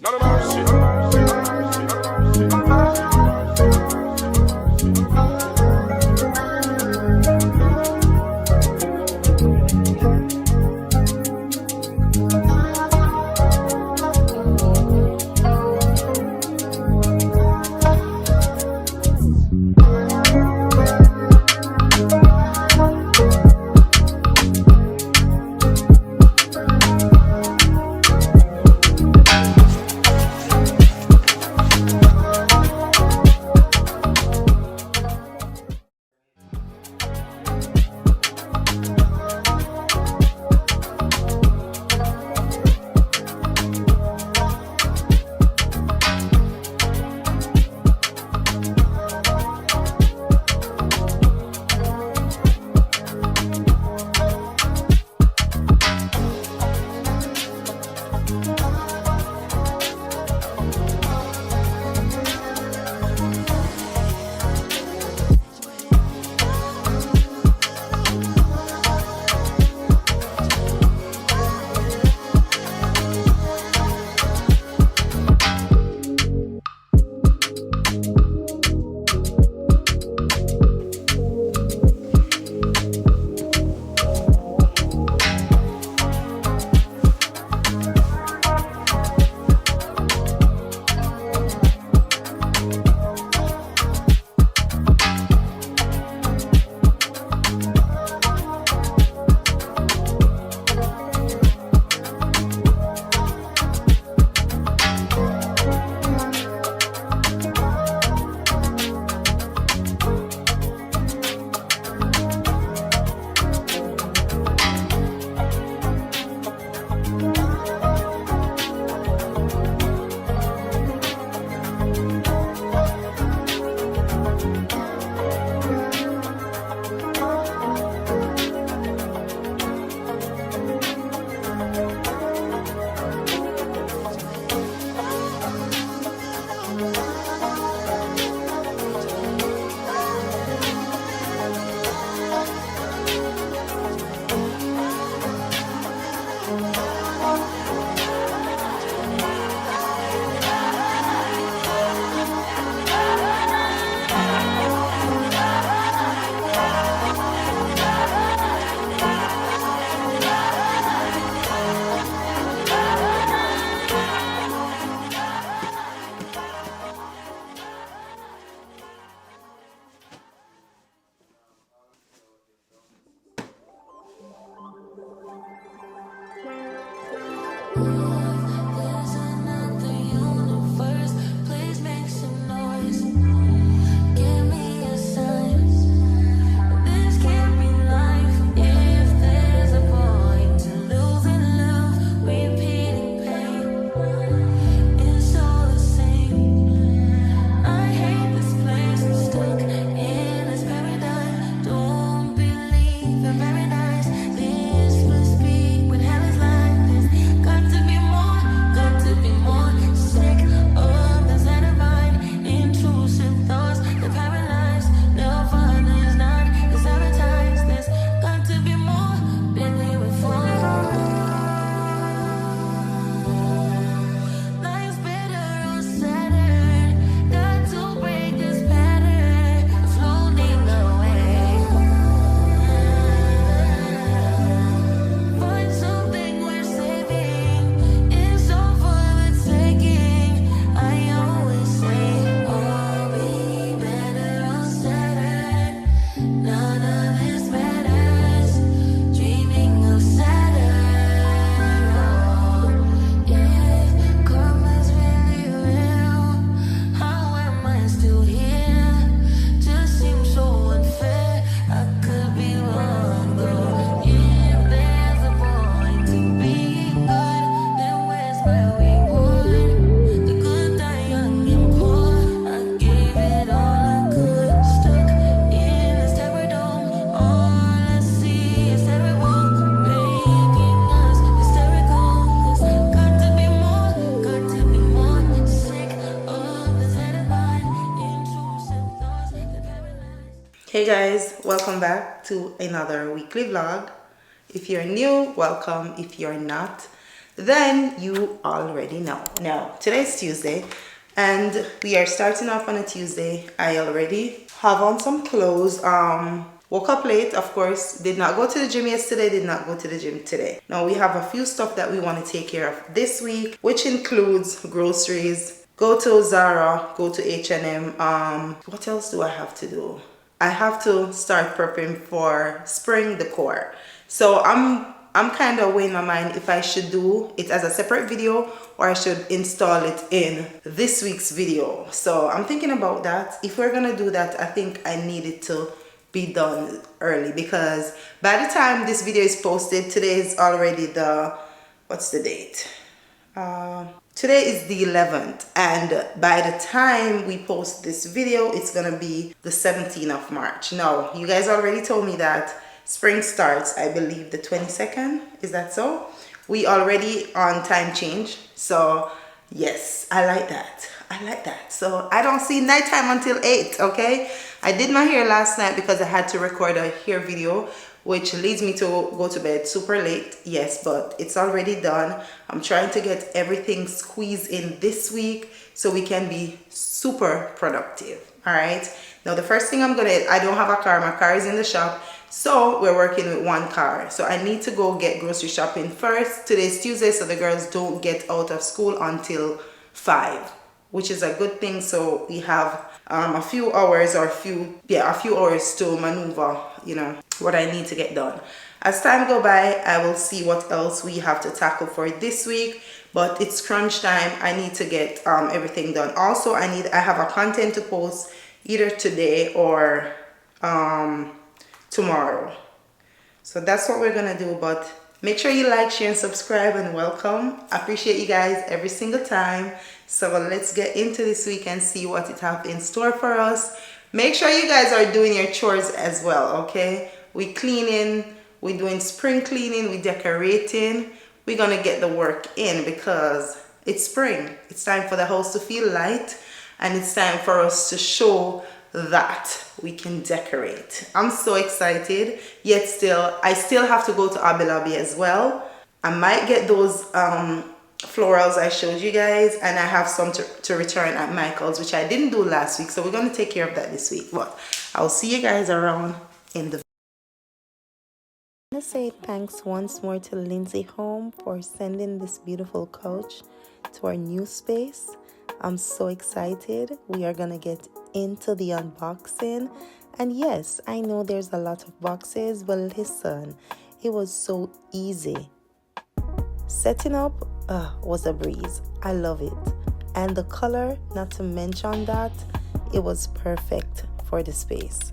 Lord of mercy. Hey guys, welcome back to another weekly vlog. If you're new, welcome. If you're not, then you already know. Now, today's Tuesday, and we are starting off on a Tuesday. I already have on some clothes. Woke up late, of course. Did not go to the gym yesterday, did not go to the gym today. Now, we have a few stuff that we want to take care of this week, which includes groceries. Go to Zara, go to H&M. What else do I have to do? I have to start prepping for spring decor. So I'm kind of weighing my mind if I should do it as a separate video or I should install it in this week's video. So I'm thinking about that. If we're gonna do that, I think I need it to be done early, because by the time this video is posted, today is already the, what's the date? Today is the 11th, and by the time we post this video, it's gonna be the 17th of March. Now, you guys already told me that spring starts, I believe, the 22nd. Is that so? We already on time change, so yes, I like that. I like that. So I don't see nighttime until 8, okay? I did my hair last night because I had to record a hair video, which leads me to go to bed super late. Yes, but it's already done. I'm trying to get everything squeezed in this week so we can be super productive. All right. Now, the first thing I don't have a car. My car is in the shop. So we're working with one car. So I need to go get grocery shopping first. Today's Tuesday, so the girls don't get out of school until 5, which is a good thing. So we have a few hours or a few hours to maneuver, you know, what I need to get done. As time go by, I will see what else we have to tackle for this week, but it's crunch time. I need to get everything done. Also, I have a content to post either today or tomorrow. So that's what we're gonna do. But make sure you like, share, and subscribe, and welcome. I appreciate you guys every single time. So let's get into this week and see what it have in store for us. Make sure you guys are doing your chores as well, okay? We cleaning, we doing spring cleaning, we decorating. We're gonna get the work in because it's spring. It's time for the house to feel light, and it's time for us to show that we can decorate. I'm so excited, yet I still have to go to Hobby Lobby as well. I might get those florals I showed you guys, and I have some to return at Michael's, which I didn't do last week, so we're going to take care of that this week. But I'll see you guys around in the I want to say thanks once more to Lindsay Home for sending this beautiful couch to our new space. I'm so excited. We are going to get into the unboxing. And yes, I know there's a lot of boxes, but listen, it was so easy. Setting up was a breeze. I love it. And the color, not to mention that, it was perfect for the space.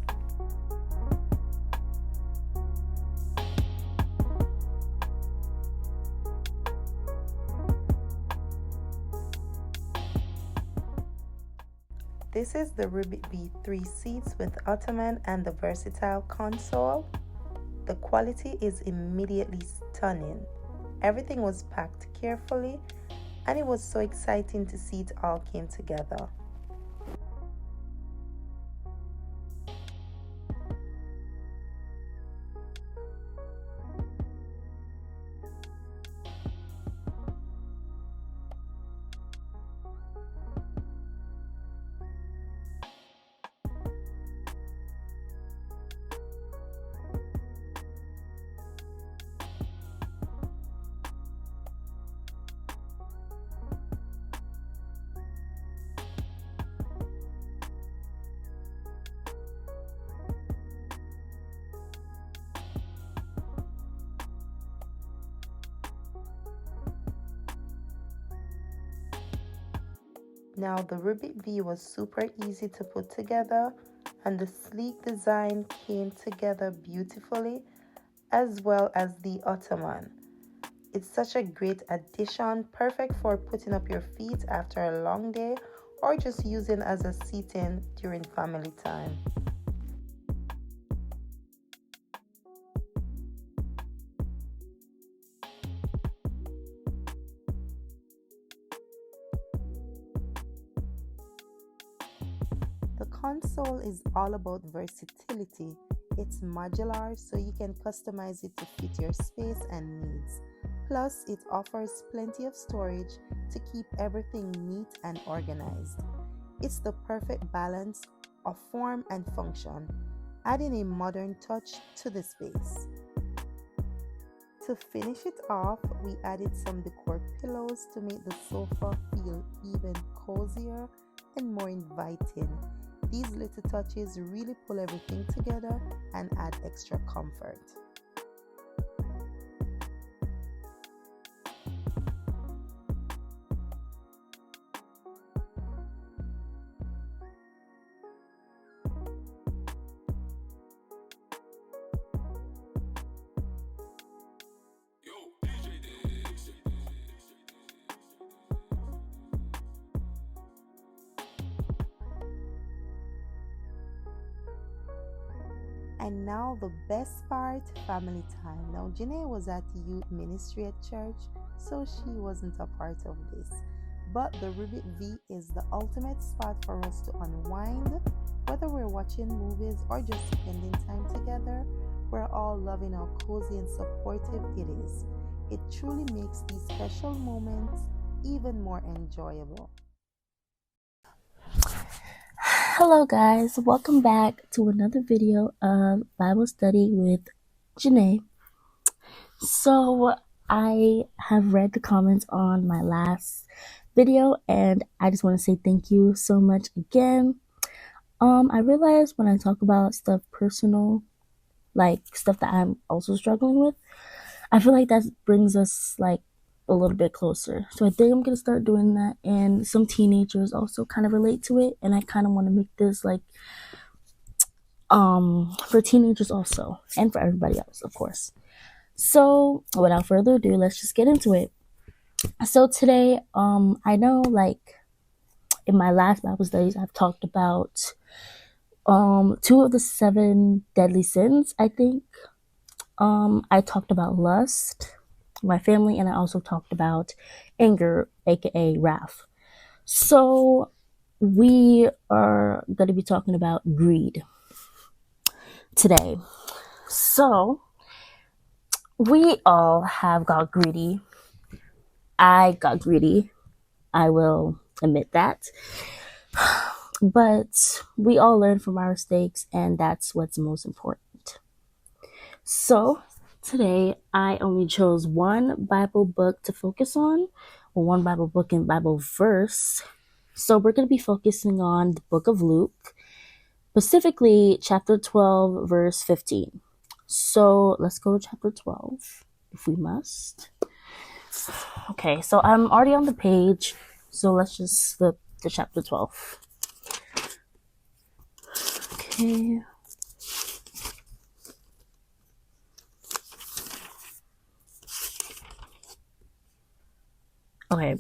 This is the Ribbit B3 seats with ottoman and the versatile console. The quality is immediately stunning. Everything was packed carefully, and it was so exciting to see it all came together. Now the Ribbit V was super easy to put together, and the sleek design came together beautifully, as well as the ottoman. It's such a great addition, perfect for putting up your feet after a long day or just using as a seating during family time. The console is all about versatility. It's modular, so you can customize it to fit your space and needs. Plus, it offers plenty of storage to keep everything neat and organized. It's the perfect balance of form and function, adding a modern touch to the space. To finish it off, we added some decor pillows to make the sofa feel even cozier and more inviting. These little touches really pull everything together and add extra comfort. And now the best part, family time. Now Janae was at youth ministry at church, so she wasn't a part of this. But the Ribbit V is the ultimate spot for us to unwind, whether we're watching movies or just spending time together. We're all loving how cozy and supportive it is. It truly makes these special moments even more enjoyable. Hello guys, welcome back to another video of Bible study with Janae. So I have read the comments on my last video and I just want to say thank you so much again. I realized when I talk about stuff personal, like stuff that I'm also struggling with, I feel like that brings us like a little bit closer. So I think I'm gonna start doing that, and some teenagers also kind of relate to it, and I kind of want to make this like for teenagers also, and for everybody else, of course. So without further ado, let's just get into it. So today, I know like in my last Bible studies, I've talked about 2 of the 7 deadly sins, I think. I talked about lust, my family, and I also talked about anger, aka wrath. So we are going to be talking about greed today. So we all have got greedy. I got greedy. I will admit that. But we all learn from our mistakes, and that's what's most important. So today I only chose one Bible book to focus on, or one Bible book and Bible verse. So we're going to be focusing on the book of Luke, specifically chapter 12, verse 15. So let's go to chapter 12, if we must. Okay, so I'm already on the page, so let's just flip to chapter 12. Okay. Okay,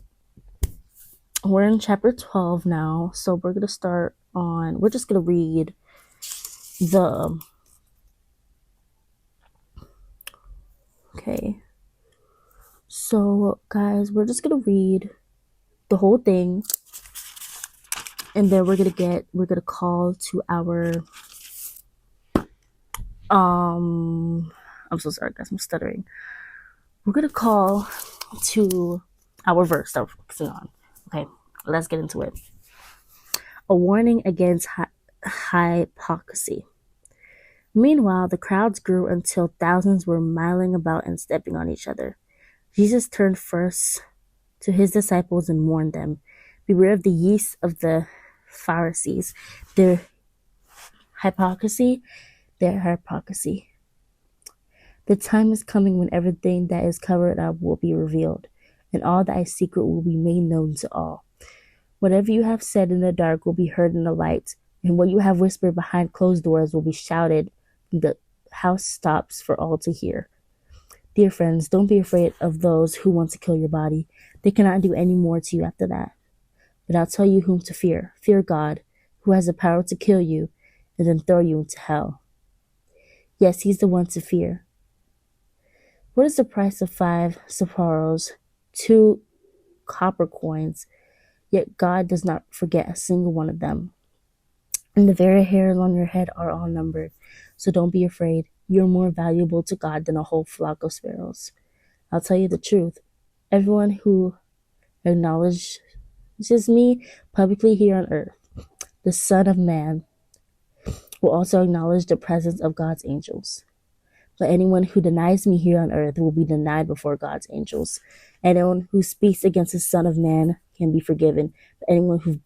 we're in chapter 12 now, so we're going to start on, we're just going to read okay, so guys, we're just going to read the whole thing, and then we're going to call to our, I'm so sorry guys, I'm stuttering. We're going to call to our verse that we're focusing on. Okay, let's get into it. A warning against hypocrisy. Meanwhile, the crowds grew until thousands were miling about and stepping on each other. Jesus turned first to his disciples and warned them, "Beware of the yeast of the Pharisees, their hypocrisy. The time is coming when everything that is covered up will be revealed, and all that is secret will be made known to all. Whatever you have said in the dark will be heard in the light, and what you have whispered behind closed doors will be shouted from the housetops for all to hear. Dear friends, don't be afraid of those who want to kill your body. They cannot do any more to you after that. But I'll tell you whom to fear. Fear God, who has the power to kill you and then throw you into hell. Yes, he's the one to fear. What is the price of 5 sephirahs, 2 copper coins? Yet God does not forget a single one of them. And the very hairs on your head are all numbered. So don't be afraid. You're more valuable to God than a whole flock of sparrows. I'll tell you the truth. Everyone who acknowledges me publicly here on earth, the Son of Man, will also acknowledge the presence of God's angels. But anyone who denies me here on earth will be denied before God's angels. Anyone who speaks against the Son of Man can be forgiven, but anyone who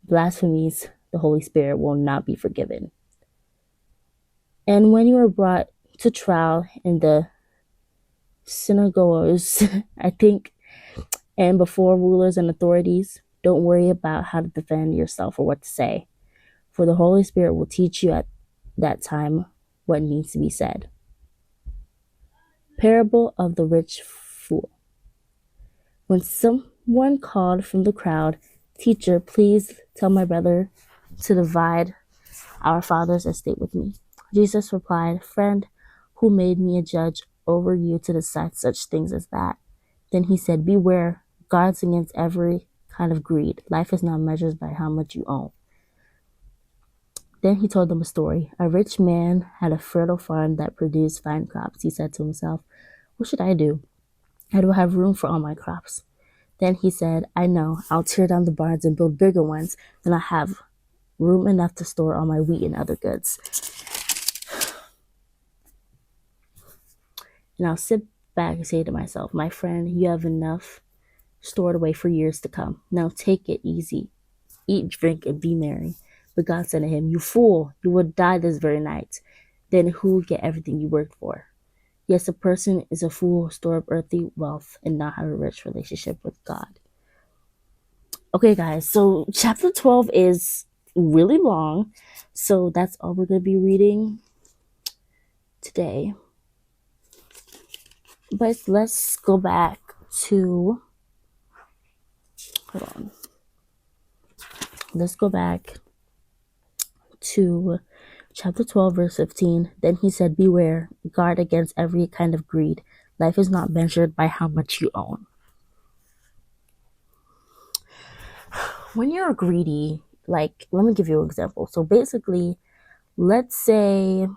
blasphemies the Holy Spirit will not be forgiven. And when you are brought to trial in the synagogues, I think, and before rulers and authorities, don't worry about how to defend yourself or what to say, for the Holy Spirit will teach you at that time what needs to be said. Parable of the Rich Fool. When someone called from the crowd, "Teacher, please tell my brother to divide our father's estate with me," Jesus replied, "Friend, who made me a judge over you to decide such things as that?" Then he said, "Beware, guards against every kind of greed. Life is not measured by how much you own." Then he told them a story. A rich man had a fertile farm that produced fine crops. He said to himself, "What should I do? I don't have room for all my crops." Then he said, "I know, I'll tear down the barns and build bigger ones. Then I'll have room enough to store all my wheat and other goods. And I'll sit back and say to myself, my friend, you have enough stored away for years to come. Now take it easy. Eat, drink, and be merry." But God said to him, "You fool, you will die this very night. Then who will get everything you worked for?" Yes, a person is a fool who store up earthly wealth and not have a rich relationship with God. Okay, guys, so chapter 12 is really long. So that's all we're going to be reading today. But let's go back to, hold on. Let's go back to chapter 12, verse 15. Then he said, "Beware, guard against every kind of greed. Life is not measured by how much you own." When you're greedy, like, let me give you an example. So basically, let's say,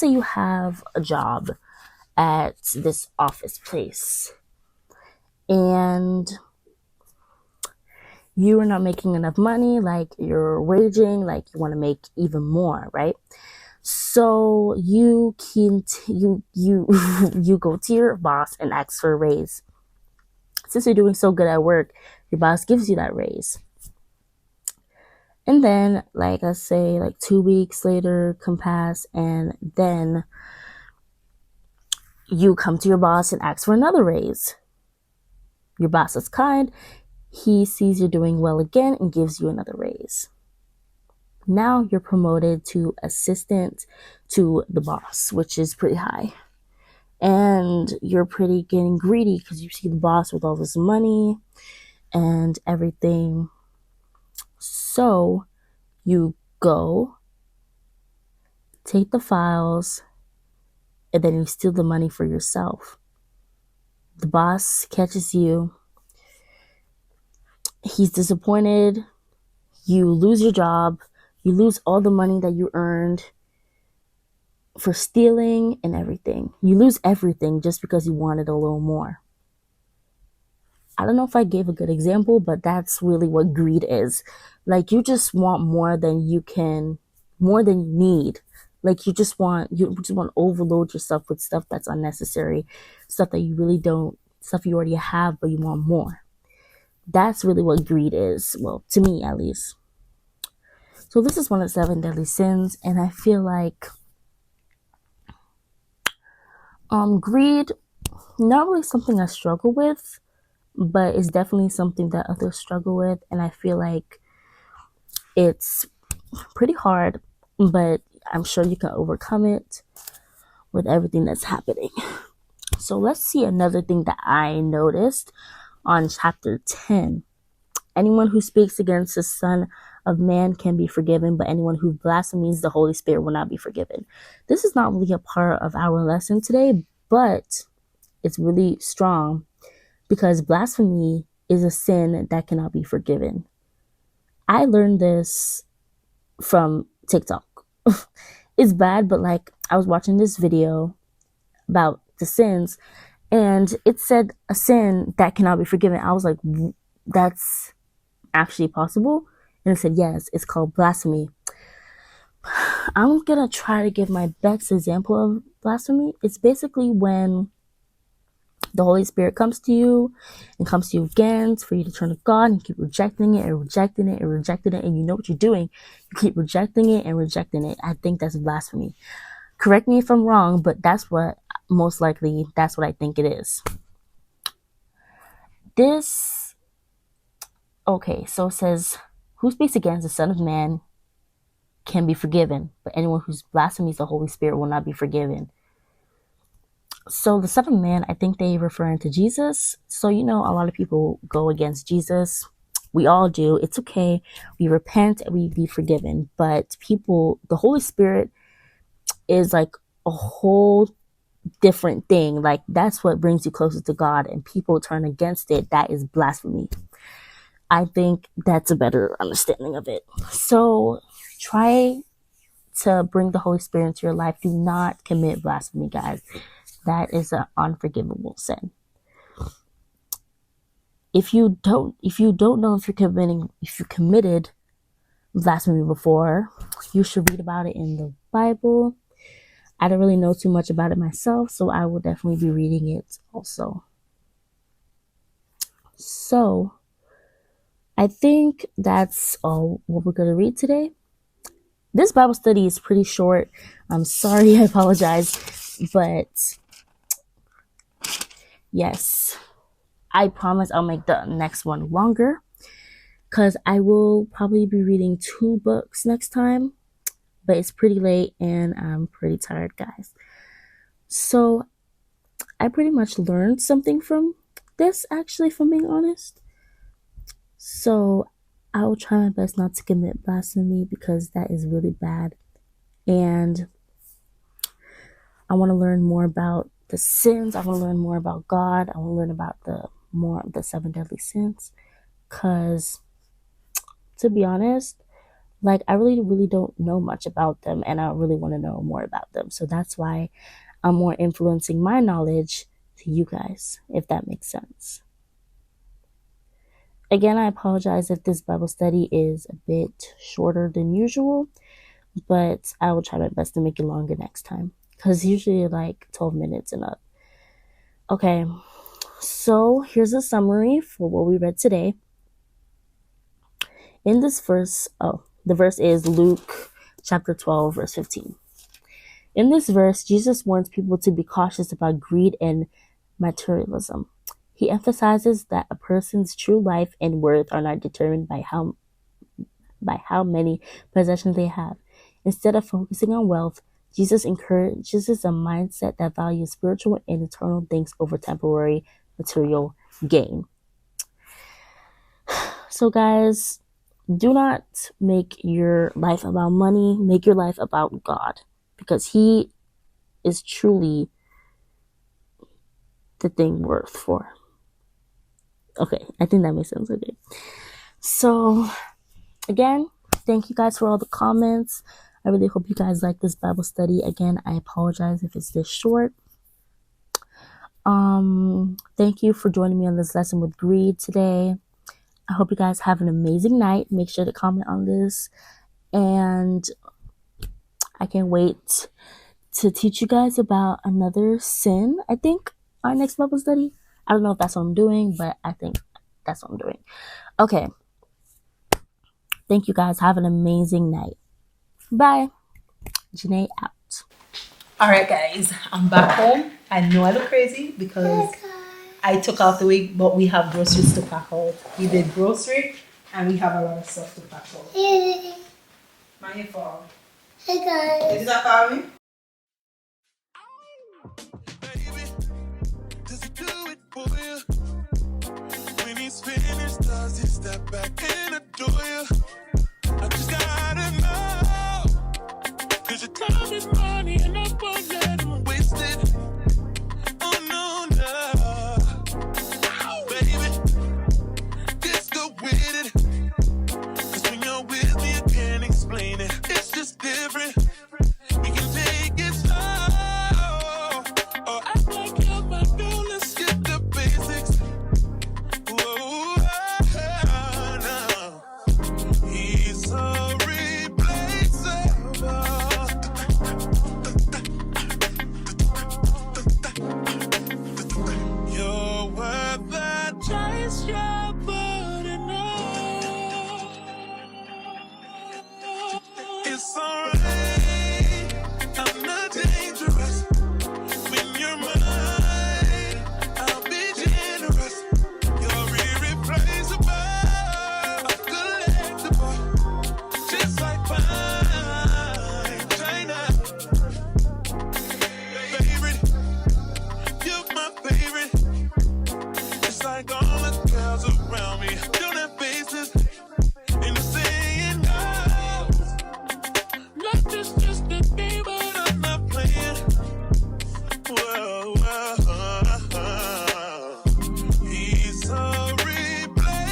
you have a job at this office place and you are not making enough money, like you're waging, like you want to make even more, right? So you you go to your boss and ask for a raise. Since you're doing so good at work, your boss gives you that raise. And then, like I say, like 2 weeks later come past, and then you come to your boss and ask for another raise. Your boss is kind. He sees you're doing well again and gives you another raise. Now you're promoted to assistant to the boss, which is pretty high. And you're pretty getting greedy because you see the boss with all this money and everything. So you go, take the files, and then you steal the money for yourself. The boss catches you. He's disappointed. You lose your job. You lose all the money that you earned for stealing and everything. You lose everything just because you wanted a little more. I don't know if I gave a good example, but that's really what greed is. Like, you just want more than you need. Like, you just want to overload yourself with stuff that's unnecessary, stuff that you really don't, stuff you already have, but you want more. That's really what greed is. Well, to me, at least. So this is one of the 7 deadly sins, and I feel like greed, not really something I struggle with, but it's definitely something that others struggle with, and I feel like it's pretty hard, but I'm sure you can overcome it with everything that's happening. So let's see another thing that I noticed on chapter 10. Anyone who speaks against the Son of Man can be forgiven, but anyone who blasphemes the Holy Spirit will not be forgiven. This is not really a part of our lesson today, but it's really strong because blasphemy is a sin that cannot be forgiven. I learned this from TikTok. It's bad, but like I was watching this video about the sins, and it said a sin that cannot be forgiven. I was like, that's actually possible? And it said, yes, it's called blasphemy. I'm gonna try to give my best example of blasphemy. It's basically when the Holy Spirit comes to you and comes to you again for you to turn to God, and you keep rejecting it and rejecting it and rejecting it, and you know what you're doing. You keep rejecting it and rejecting it. I think that's blasphemy. Correct me if I'm wrong, but that's what I think it is. Okay, so it says, who speaks against the Son of Man can be forgiven, but anyone who blasphemes the Holy Spirit will not be forgiven. So the Son of Man, I think they referring to Jesus. So, a lot of people go against Jesus. We all do. It's okay. We repent and we be forgiven. But the Holy Spirit is like a whole different thing. Like, that's what brings you closer to God, and people turn against it. That is blasphemy. I think that's a better understanding of it. So try to bring the Holy Spirit into your life. Do not commit blasphemy, guys. That is an unforgivable sin. If you don't know if you committed blasphemy before, you should read about it in the Bible. I don't really know too much about it myself, so I will definitely be reading it also. So I think that's all what we're going to read today. This Bible study is pretty short. I'm sorry, I apologize. But yes, I promise I'll make the next one longer, because I will probably be reading 2 books next time. But it's pretty late and I'm pretty tired, guys. So I pretty much learned something from this, actually, if I'm being honest. So I will try my best not to commit blasphemy, because that is really bad. And I want to learn more about the sins. I want to learn more about God. I want to learn about the 7 deadly sins. Because, to be honest, like, I really don't know much about them, and I really want to know more about them. So that's why I'm more influencing my knowledge to you guys, if that makes sense. Again, I apologize if this Bible study is a bit shorter than usual, but I will try my best to make it longer next time, because usually like 12 minutes and up. Okay, so here's a summary for what we read today. In this verse, the verse is Luke chapter 12, verse 15. In this verse, Jesus warns people to be cautious about greed and materialism. He emphasizes that a person's true life and worth are not determined by how many possessions they have. Instead of focusing on wealth, Jesus encourages a mindset that values spiritual and eternal things over temporary material gain. So, guys, do not make your life about money. Make your life about God, because He is truly the thing worth for. Okay, I think that makes sense. Okay. So, again, thank you guys for all the comments. I really hope you guys like this Bible study. Again, I apologize if it's this short. Thank you for joining me on this lesson with greed today. I hope you guys have an amazing night. Make sure to comment on this. And I can't wait to teach you guys about another sin, I think, our next Bible study. I don't know if that's what I'm doing, but I think that's what I'm doing. Okay. Thank you guys. Have an amazing night. Bye. Janae out. All right, guys, I'm back home. I know I look crazy because I took off the wig, but we have groceries to pack out. We did grocery, and we have a lot of stuff to pack out. Hey. My phone. Hey, guys. Is that calling? When he's finished, does he step back and adore you? I just gotta know, 'cause your time is money and I won't let him waste it. Oh no, no, baby, just go with it. 'Cause when you're with me, I can't explain it. It's just different. We It's alright, I'm not dangerous. When you're mine, I'll be generous. You're irreplaceable, collectible, just like fine china. Favorite, you're my favorite. It's like all the girls around me don't have faces, and they're saying no. Life is just a game, but I'm not playing. Whoa, whoa, he's so replaceable.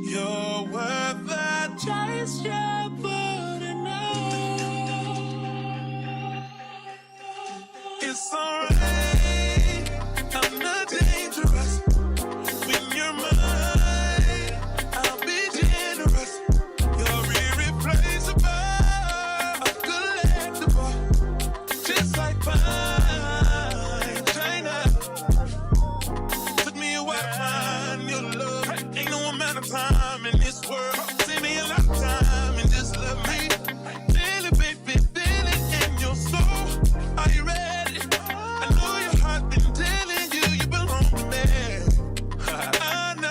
You're worth the chase, yeah, but it's alright, I'm not dangerous. When you're mine, I'll be generous. You're irreplaceable, collectible, just like fine china. Took me a while to find your love. Ain't no amount of time in this world. Save me a lot of time and just love me. Feel it, baby, feel it in your soul. Are you ready? I know your heart been telling you you belong to me. No.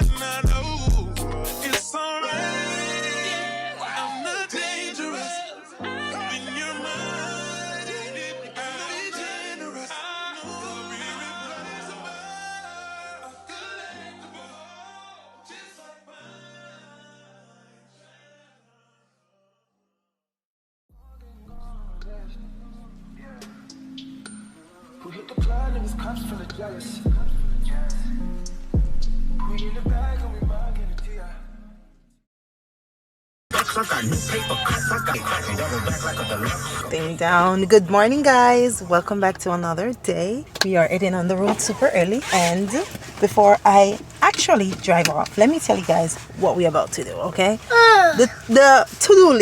It's alright, I'm not dangerous. When you're mine, I'll be generous. You're irreplaceable, collectible, just like We hit the club and his cups full of jealous. We in the bag and we mugging the TI. Thing down. Good morning, guys. Welcome back to another day. We are heading on the road super early, and before I actually drive off, let me tell you guys what we're about to do. Okay, the to-do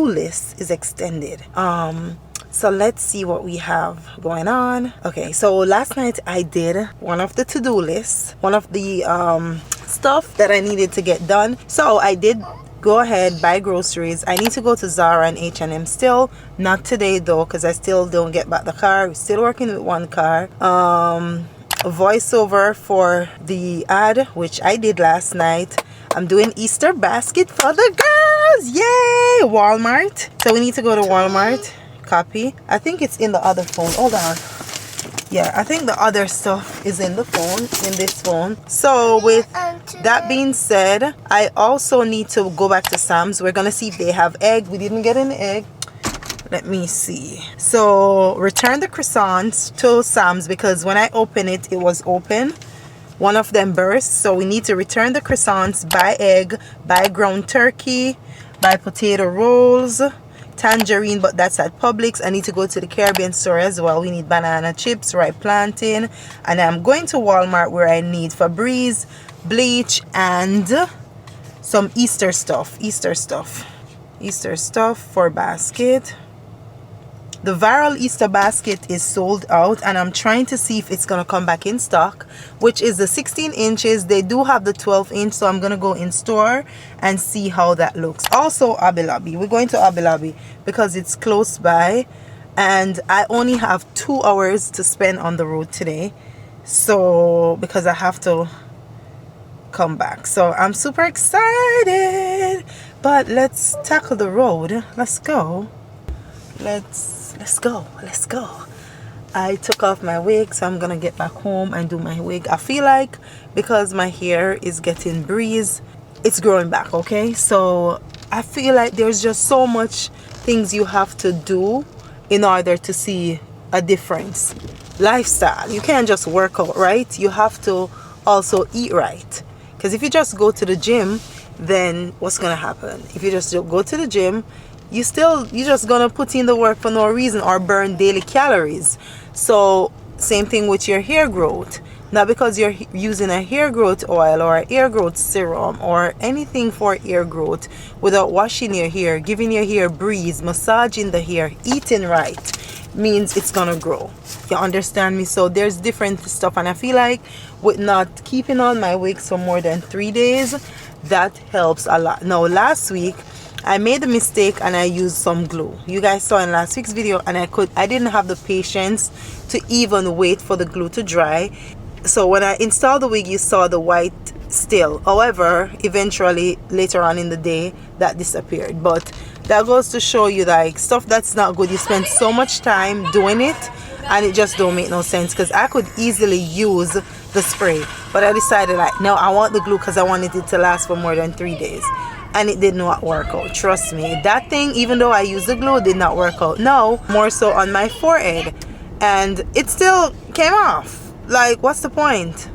list is extended. So let's see what we have going on. Okay, so last night I did one of the to-do lists, one of the stuff that I needed to get done. So I did go ahead, buy groceries. I need to go to Zara and H&M still. Not today though, because I still don't get back the car. We're still working with one car. A voiceover for the ad, which I did last night. I'm doing Easter basket for the girls. Yay! Walmart. So we need to go to Walmart. Copy. I think it's in the other phone. Hold on. Yeah, I think the other stuff is in the phone, in this phone. So with that being said, I also need to go back to Sam's. We're gonna see if they have egg. We didn't get an egg. Let me see. So return the croissants to Sam's because when I opened it, it was open. One of them burst. So we need to return the croissants, buy egg, buy ground turkey, buy potato rolls, tangerine, but that's at Publix. I need to go to the Caribbean store as well. We need banana chips, ripe plantain, and I'm going to Walmart where I need Febreze, bleach, and some Easter stuff for basket. The viral Easter basket is sold out, and I'm trying to see if it's gonna come back in stock, which is the 16 inches. They do have the 12-inch, so I'm gonna go in store and see how that looks. Also Hobby Lobby. We're going to Hobby Lobby because it's close by, and I only have 2 hours to spend on the road today, so because I have to come back. So I'm super excited, but let's tackle the road. Let's go. Let's go. I took off my wig, so I'm gonna get back home and do my wig. I feel like because my hair is getting breeze, it's growing back. Okay, so I feel like there's just so much things you have to do in order to see a difference. Lifestyle, you can't just work out, right? You have to also eat right, because if you just go to the gym, then what's gonna happen? If you just go to the gym, you're just gonna put in the work for no reason or burn daily calories. So same thing with your hair growth. Not because you're using a hair growth oil or a hair growth serum or anything for hair growth without washing your hair, giving your hair breeze, massaging the hair, eating right, means it's gonna grow. You understand me? So there's different stuff, and I feel like with not keeping on my wigs for more than 3 days, that helps a lot. Now last week I made a mistake and I used some glue. You guys saw in last week's video, and I didn't have the patience to even wait for the glue to dry. So when I installed the wig, you saw the white still. However, eventually later on in the day that disappeared. But that goes to show you, like, stuff that's not good, you spend so much time doing it and it just don't make no sense. Because I could easily use the spray, but I decided, like, no, I want the glue because I wanted it to last for more than 3 days, and it did not work out. Trust me, that thing, even though I used the glue, did not work out. No, more so on my forehead, and it still came off. Like, what's the point,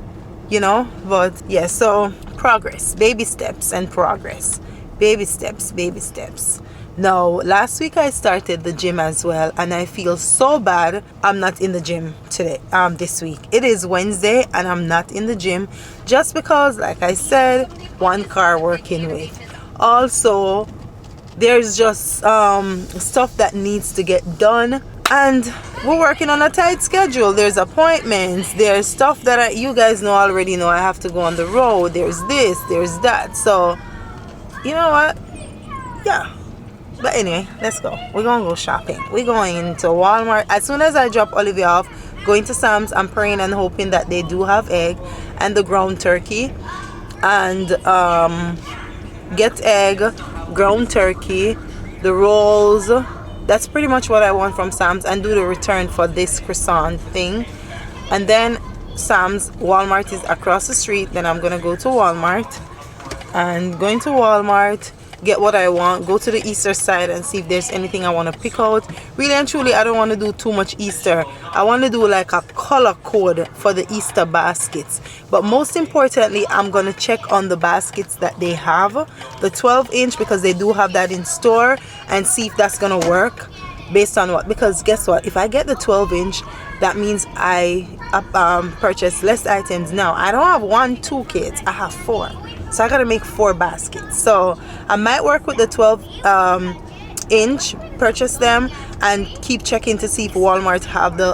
you know? But yeah, so progress, baby steps and progress, baby steps, baby steps. Now last week I started the gym as well, and I feel so bad I'm not in the gym today, this week. It is Wednesday and I'm not in the gym just because, like I said, one car working with. Also, there's just stuff that needs to get done, and we're working on a tight schedule. There's appointments, there's stuff that you guys know already know. I have to go on the road, there's this, there's that. So you know what, yeah. But anyway, let's go. We're gonna go shopping. We're going into Walmart. As soon as I drop Olivia off, going to Sam's, I'm praying and hoping that they do have egg and the ground turkey, and get egg, ground turkey, the rolls. That's pretty much what I want from Sam's, and do the return for this croissant thing. And then Sam's, Walmart is across the street. Then I'm gonna go to Walmart, and going to Walmart, get what I want, go to the Easter side and see if there's anything I want to pick out. Really and truly, I don't want to do too much Easter. I want to do like a color code for the Easter baskets. But most importantly, I'm going to check on the baskets that they have, the 12-inch, because they do have that in store, and see if that's going to work based on what. Because guess what, if I get the 12-inch, that means I purchase less items. Now I don't have 1-2 kids, I have 4. So I gotta make 4 baskets. So I might work with the 12-inch, purchase them, and keep checking to see if Walmart have the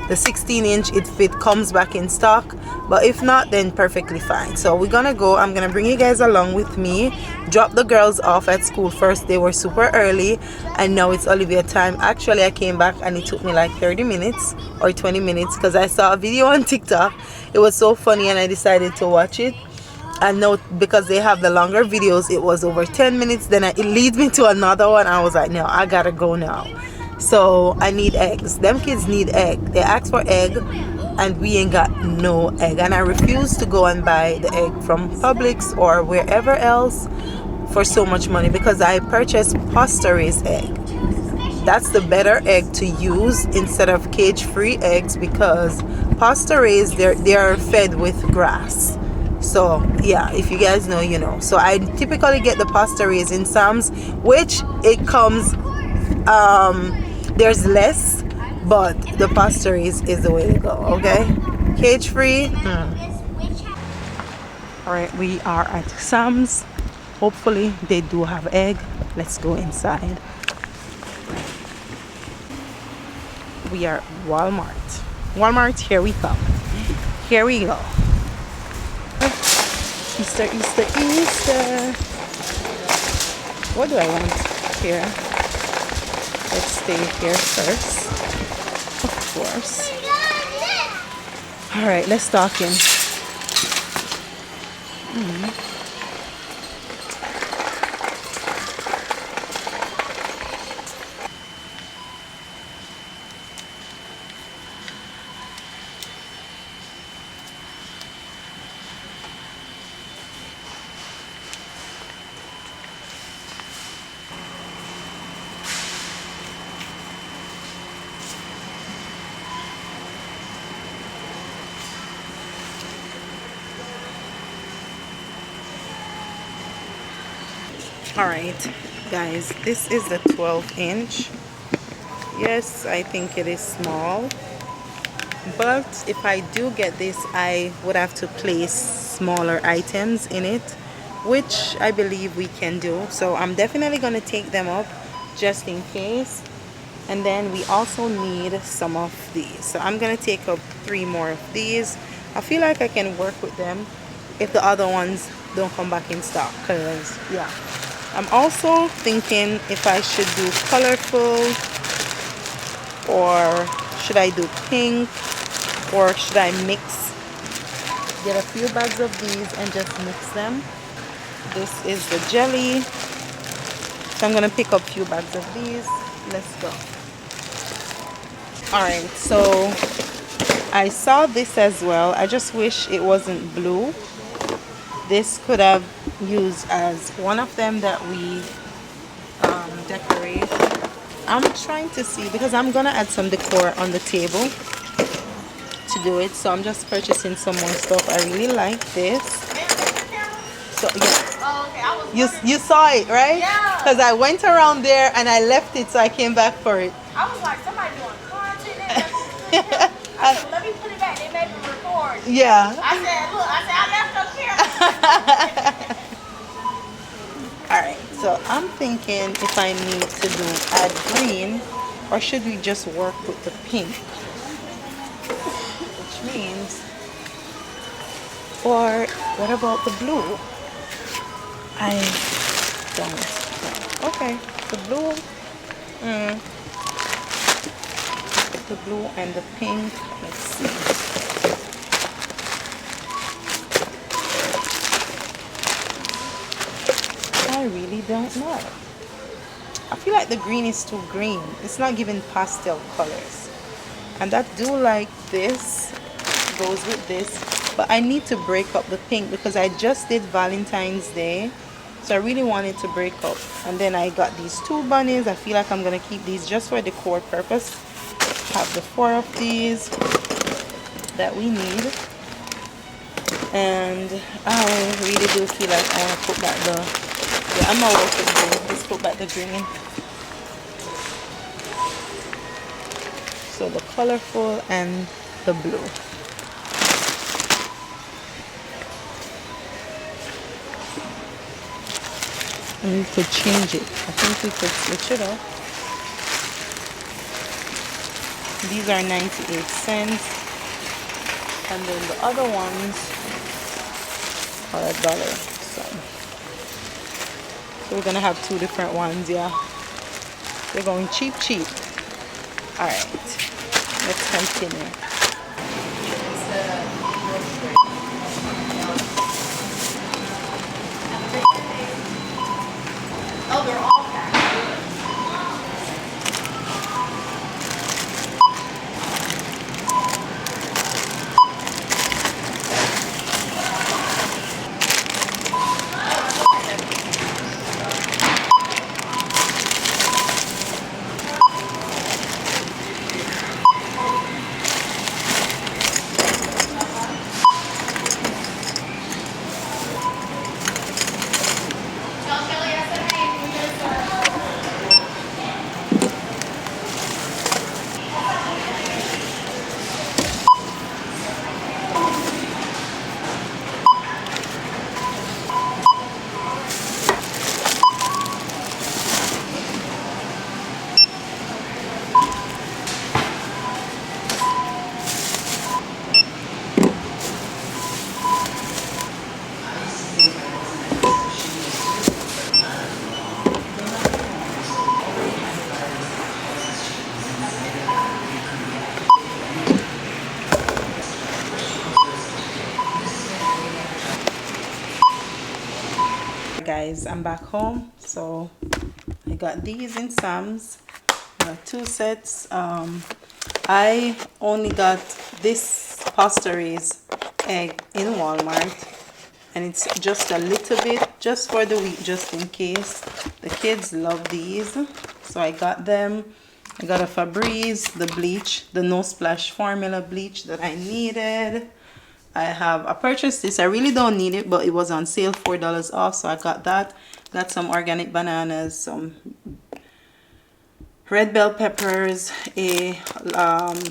16-inch if it comes back in stock. But if not, then perfectly fine. So we're gonna go. I'm gonna bring you guys along with me, drop the girls off at school first. They were super early, and now it's Olivia time. Actually, I came back and it took me like 30 minutes or 20 minutes because I saw a video on TikTok. It was so funny and I decided to watch it. And no, because they have the longer videos, it was over 10 minutes. Then it leads me to another one. I was like, no, I gotta go now. So I need eggs. Them kids need egg. They asked for egg and we ain't got no egg. And I refuse to go and buy the egg from Publix or wherever else for so much money, because I purchased pasture-raised egg. That's the better egg to use instead of cage-free eggs, because pasture-raised, they're fed with grass. So yeah, if you guys know, you know. So I typically get the pasture-raised in Sam's, which it comes there's less, but the pasture-raised is the way to go. Okay, cage-free. All right, we are at Sam's. Hopefully they do have egg. Let's go inside. We are Walmart. Walmart, here we come. Here we go. Easter, Easter, Easter. What do I want here? Let's stay here first. Of course. Alright, let's talk in. Alright guys, this is the 12-inch. Yes, I think it is small, but if I do get this, I would have to place smaller items in it, which I believe we can do. So I'm definitely going to take them up just in case. And then we also need some of these. So I'm gonna take up 3 more of these. I feel like I can work with them if the other ones don't come back in stock, because yeah. I'm also thinking if I should do colorful, or should I do pink, or should I mix, get a few bags of these and just mix them. This is the jelly, so I'm gonna pick up a few bags of these. Let's go. All right, so I saw this as well. I just wish it wasn't blue. This could have used as one of them that we decorate. I'm trying to see, because I'm gonna add some decor on the table to do it, so I'm just purchasing some more stuff. I really like this. So yeah. Oh, okay. You saw it, right? Yeah. Because I went around there and I left it, so I came back for it. I was like, somebody doing content. I said, let me put it back. They made me record. Yeah. I said, look, I left up here. All right. So I'm thinking if I need to do add green, or should we just work with the pink? Which means, or what about the blue? I don't know. Okay, the blue, the blue and the pink. Let's see. I really don't know. I feel like the green is too green. It's not giving pastel colors. And I do like this, goes with this. But I need to break up the pink because I just did Valentine's Day. So I really wanted to break up. And then I got these 2 bunnies. I feel like I'm going to keep these just for decor purpose. Have the 4 of these that we need. And I really do feel like I want to put back the... Yeah, I'm going to work with blue. Let's put back the green. So the colorful and the blue. And we could change it. I think we could switch it up. These are 98 cents. And then the other ones are $1. So we're gonna have 2 different ones, yeah. They're going cheap. Alright. Let's continue. Oh, they're all packed. Tell Kelly I said hey. Guys, I'm back home. So I got these in Sam's. I got 2 sets. I only got this pasture-raised egg in Walmart, and it's just a little bit, just for the week, just in case. The kids love these, so I got them. I got a Febreze, the bleach, the no splash formula bleach that I needed. I purchased this. I really don't need it, but it was on sale, $4 off, so I got that. Got some organic bananas, some red bell peppers, a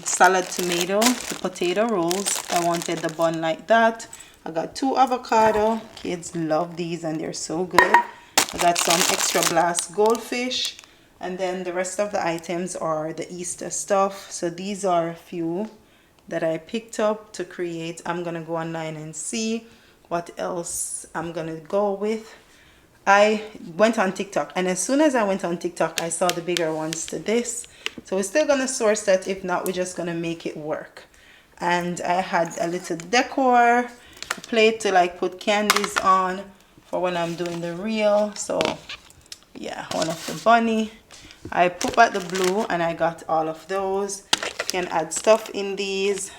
salad tomato, the potato rolls. I wanted the bun like that. I got 2 avocado. Kids love these and they're so good. I got some extra blast goldfish. And then the rest of the items are the Easter stuff. So these are a few that I picked up to create. I'm gonna go online and see what else I'm gonna go with. I went on TikTok, and as soon as I went on TikTok, I saw the bigger ones to this. So we're still gonna source that. If not, we're just gonna make it work. And I had a little decor, a plate to like put candies on for when I'm doing the reel. So yeah, one of the bunny. I put back the blue and I got all of those. You can add stuff in these.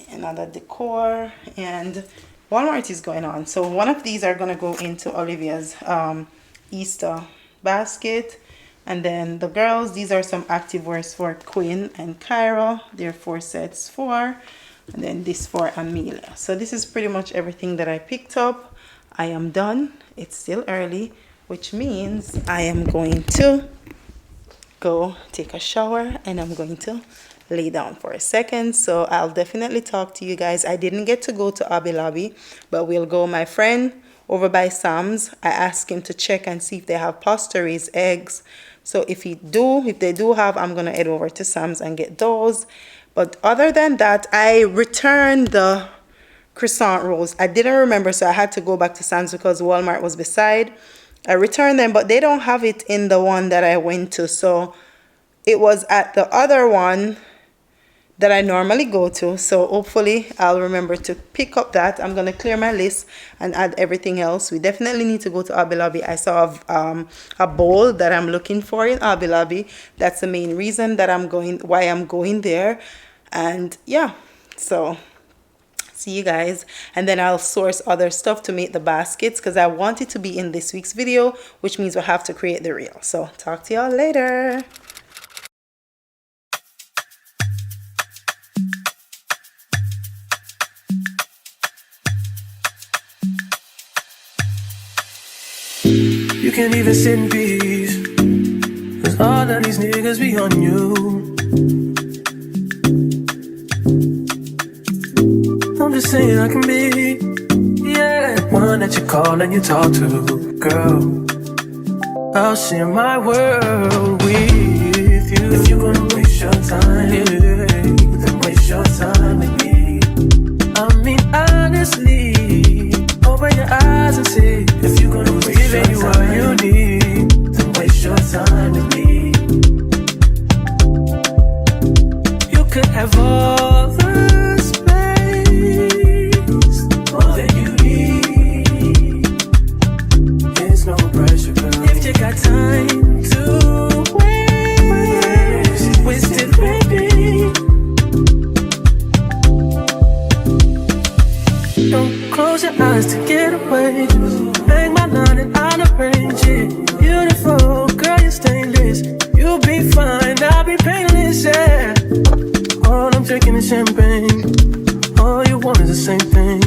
Another decor, and Walmart is going on. So one of these are going to go into Olivia's Easter basket. And then the girls, these are some activewears for Quinn and Kyra. They're 4 sets for. And then this for Amelia. So this is pretty much everything that I picked up. I am done. It's still early, which means I am going to go take a shower and I'm going to lay down for a second. So I'll definitely talk to you guys. I didn't get to go to Hobby Lobby, but we'll go. My friend over by Sam's, I asked him to check and see if they have pasture-raised eggs. So if they do have, I'm gonna head over to Sam's and get those. But other than that, I returned the croissant rolls. I didn't remember, so I had to go back to Sam's because Walmart was beside. I returned them, but they don't have it in the one that I went to. So it was at the other one that I normally go to. So hopefully I'll remember to pick up that. I'm going to clear my list and add everything else. We definitely need to go to Hobby Lobby. I saw a bowl that I'm looking for in Hobby Lobby. That's the main reason that why I'm going there. And yeah, so see you guys. And then I'll source other stuff to make the baskets because I want it to be in this week's video, which means we'll have to create the reel. So talk to y'all later. You can't even sit in peace, 'cause all of these niggas be on you. I'm just saying I can be, yeah, one that you call and you talk to, girl. I'll share my world with you. If you're gonna waste your time, yeah, then waste your time with me. I mean, honestly, open your eyes and see. If you're gonna waste your time, what you need, then waste your time with me. You could have all the space, all that you need. There's no pressure, girl. If you got time to waste it with me. Don't close your eyes to get away. Just bang my line and I'll arrange it. Beautiful, girl, you're stainless. You'll be fine, I'll be painless, yeah. All I'm drinking is champagne. All you want is the same thing.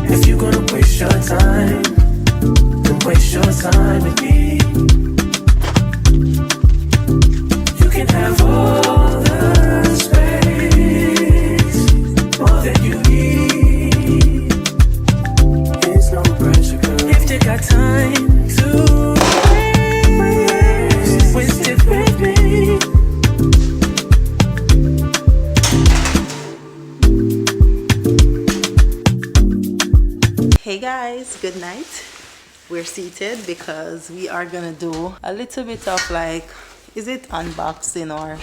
If you're gonna waste your time, then waste your time with me. You can have all the space, all that you need. There's no pressure, girl. If you got time to waste it with me. Hey guys, good night. We're seated because we are gonna do a little bit of like, is it unboxing or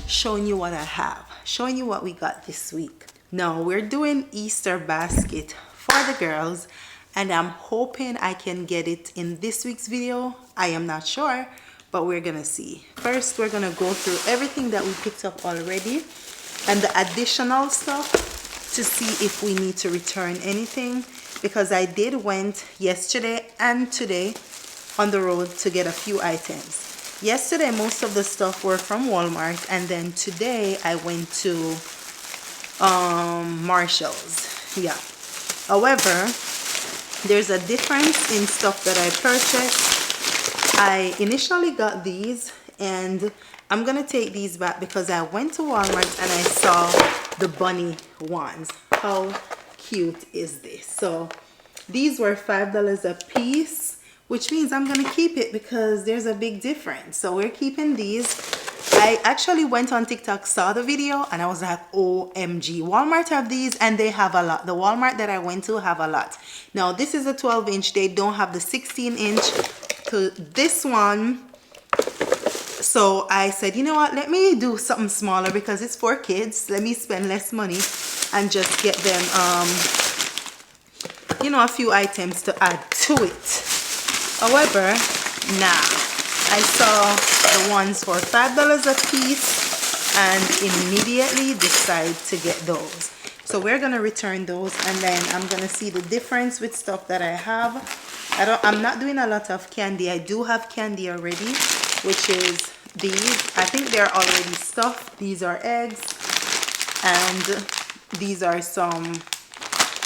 showing you what I have, showing you what we got this week. No, we're doing Easter basket for the girls, and I'm hoping I can get it in this week's video. I am not sure, but we're gonna see. First, we're gonna go through everything that we picked up already and the additional stuff to see if we need to return anything, because I did went yesterday and today on the road to get a few items. Yesterday most of the stuff were from Walmart, and then today I went to Marshall's. Yeah, however, there's a difference in stuff that I purchased. I initially got these, and I'm gonna take these back because I went to Walmart and I saw the bunny ones. How cute is this? So These were $5 a piece, which means I'm gonna keep it because there's a big difference. So we're keeping these. I actually went on TikTok, saw the video, and I was like, OMG, Walmart have these, and they have a lot. The Walmart that I went to have a lot. Now, this is a 12-inch. They don't have the 16-inch to this one. So I said, you know what, let me do something smaller because it's for kids. Let me spend less money and just get them, you know, a few items to add to it. However, nah, I saw the ones for $5 a piece and immediately decided to get those. So we're gonna return those, and then I'm gonna see the difference with stuff that I have. I'm not doing a lot of candy. I do have candy already, which is these. I think they're already stuffed. These are eggs, and these are some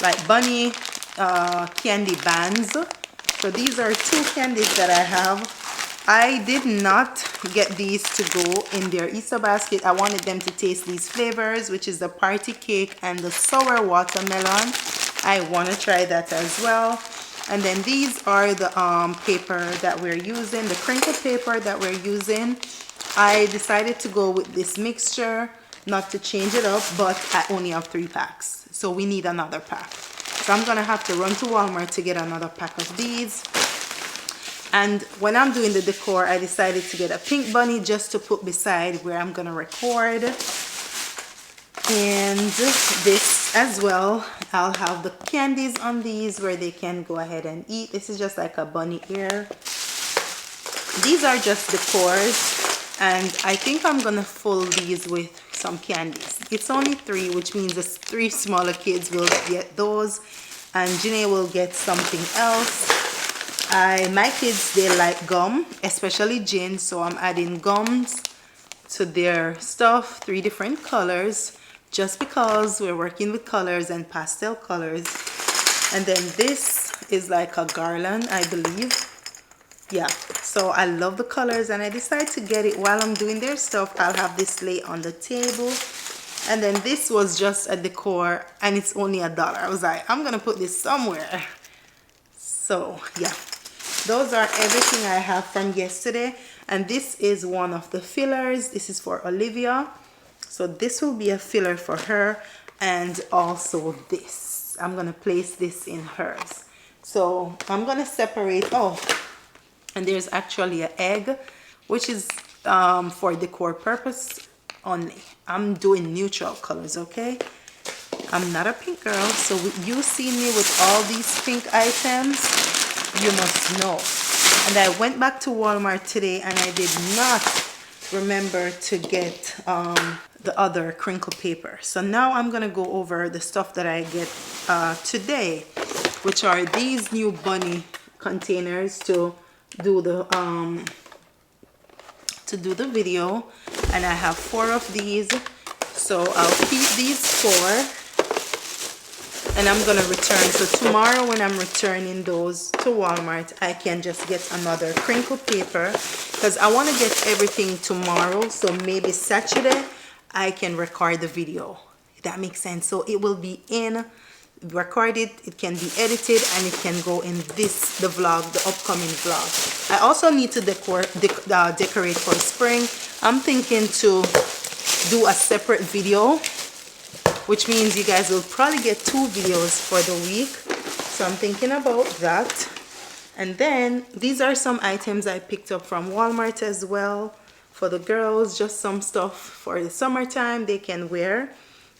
like bunny candy bands. So these are 2 candies that I have. I did not get these to go in their Easter basket. I wanted them to taste these flavors, which is the party cake and the sour watermelon. I want to try that as well. And then these are the paper that we're using, the crinkle paper that we're using. I decided to go with this mixture, not to change it up, but I only have 3 packs. So we need another pack. So I'm gonna have to run to Walmart to get another pack of these. And when I'm doing the decor, I decided to get a pink bunny just to put beside where I'm gonna record. And this as well, I'll have the candies on these where they can go ahead and eat. This is just like a bunny ear. These are just decors, and I think I'm gonna fill these with some candies. It's only 3, which means the 3 smaller kids will get those, and Janae will get something else. My kids, they like gum, especially Jane, so I'm adding gums to their stuff, 3 different colors, just because we're working with colors and pastel colors. And then this is like a garland, I believe. Yeah, so I love the colors, and I decided to get it while I'm doing their stuff. I'll have this lay on the table. And then this was just a decor, and it's only $1. I was like, I'm gonna put this somewhere. So yeah, those are everything I have from yesterday. And this is one of the fillers. This is for Olivia, so this will be a filler for her. And also this, I'm gonna place this in hers. So I'm gonna separate. Oh, and there's actually an egg, which is for decor purpose only. I'm doing neutral colors, okay? I'm not a pink girl, so you see me with all these pink items, you must know. And I went back to Walmart today, and I did not remember to get the other crinkle paper. So now I'm gonna go over the stuff that I get today, which are these new bunny containers to do the video. And I have 4 of these, so I'll keep these 4, and I'm gonna return. So tomorrow when I'm returning those to Walmart, I can just get another crinkle paper, because I want to get everything tomorrow, so maybe Saturday I can record the video. That makes sense. So it will be in recorded, it can be edited, and it can go in the vlog, the upcoming vlog. I also need to decorate for spring. I'm thinking to do a separate video, which means you guys will probably get 2 videos for the week. So I'm thinking about that. And then these are some items I picked up from Walmart as well for the girls, just some stuff for the summertime they can wear.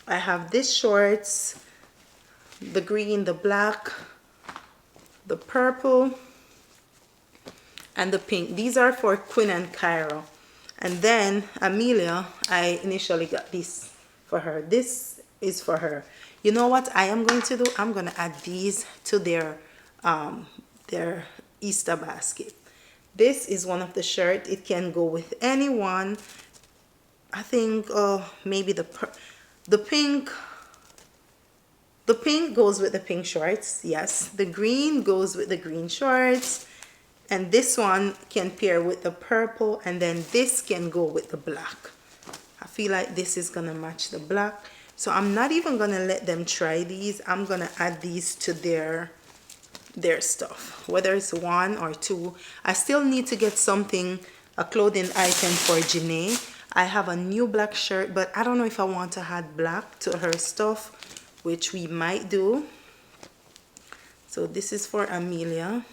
I have this shorts, the green, the black, the purple, and the pink. These are for Quinn and Cairo. And then Amelia, I initially got this for her. This is for her. You know what I am going to do? I'm going to add these to their Easter basket. This is one of the shirts. It can go with anyone. I think maybe the pink. The pink goes with the pink shorts. Yes, the green goes with the green shorts. And this one can pair with the purple, and then this can go with the black. I feel like this is gonna match the black. So I'm not even gonna let them try these. I'm gonna add these to their their stuff, whether it's one or two. I still need to get something, a clothing item for Janae. I have a new black shirt, but I don't know if I want to add black to her stuff, which we might do. So this is for Amelia,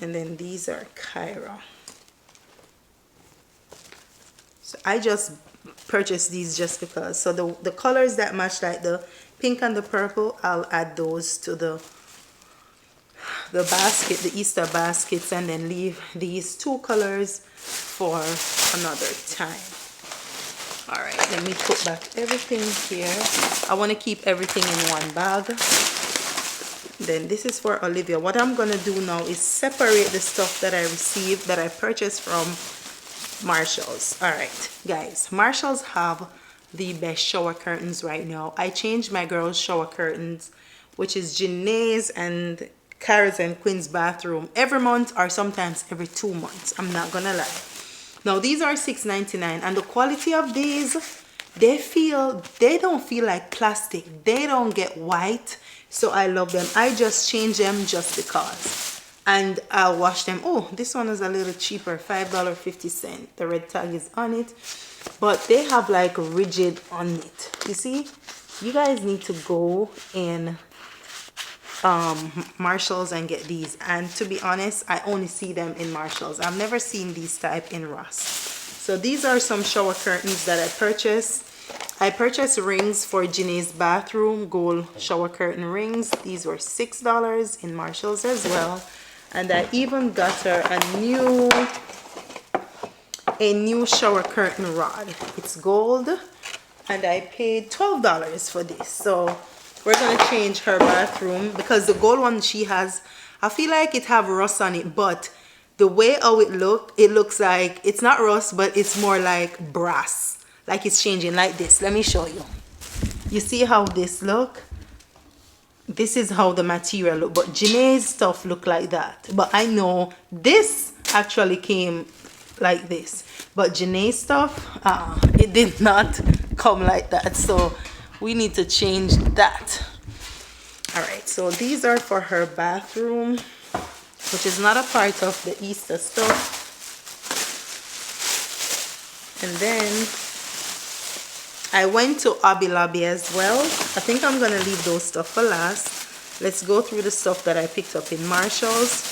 and then these are Kyra. So I just purchased these just because. So the colors that match, like the pink and the purple, I'll add those to the basket, the Easter baskets, and then leave these two colors for another time. All right, let me put back everything here. I want to keep everything in one bag. Then this is for Olivia. What I'm gonna do now is separate the stuff that I received, that I purchased from Marshalls. All right, guys, Marshalls have the best shower curtains right now. I changed my girls' shower curtains, which is Janae's and Kara's and Quinn's bathroom, every month or sometimes every 2 months. I'm not gonna lie. Now these are $6.99, and the quality of these, they don't feel like plastic. They don't get white, so I love them. I just change them just because, and I'll wash them. Oh, this one is a little cheaper, $5.50. The red tag is on it, but they have like rigid on it. You see, you guys need to go in Marshalls and get these. And to be honest, I only see them in Marshalls. I've never seen these type in Ross. So these are some shower curtains that I purchased. I purchased rings for Janae's bathroom, gold shower curtain rings. These were $6 in Marshalls as well. And I even got her a new shower curtain rod. It's gold, and I paid $12 for this. So we're gonna change her bathroom, because the gold one she has, I feel like it have rust on it, but the way how it looks like it's not rust, but it's more like brass, like it's changing like this. Let me show you. You see how this look? This is how the material look, but Janae's stuff look like that. But I know this actually came like this, but Janae's stuff, it did not come like that. So we need to change that. All right, so these are for her bathroom, which is not a part of the Easter stuff. And then I went to Hobby Lobby as well. I think I'm gonna leave those stuff for last. Let's go through the stuff that I picked up in Marshalls.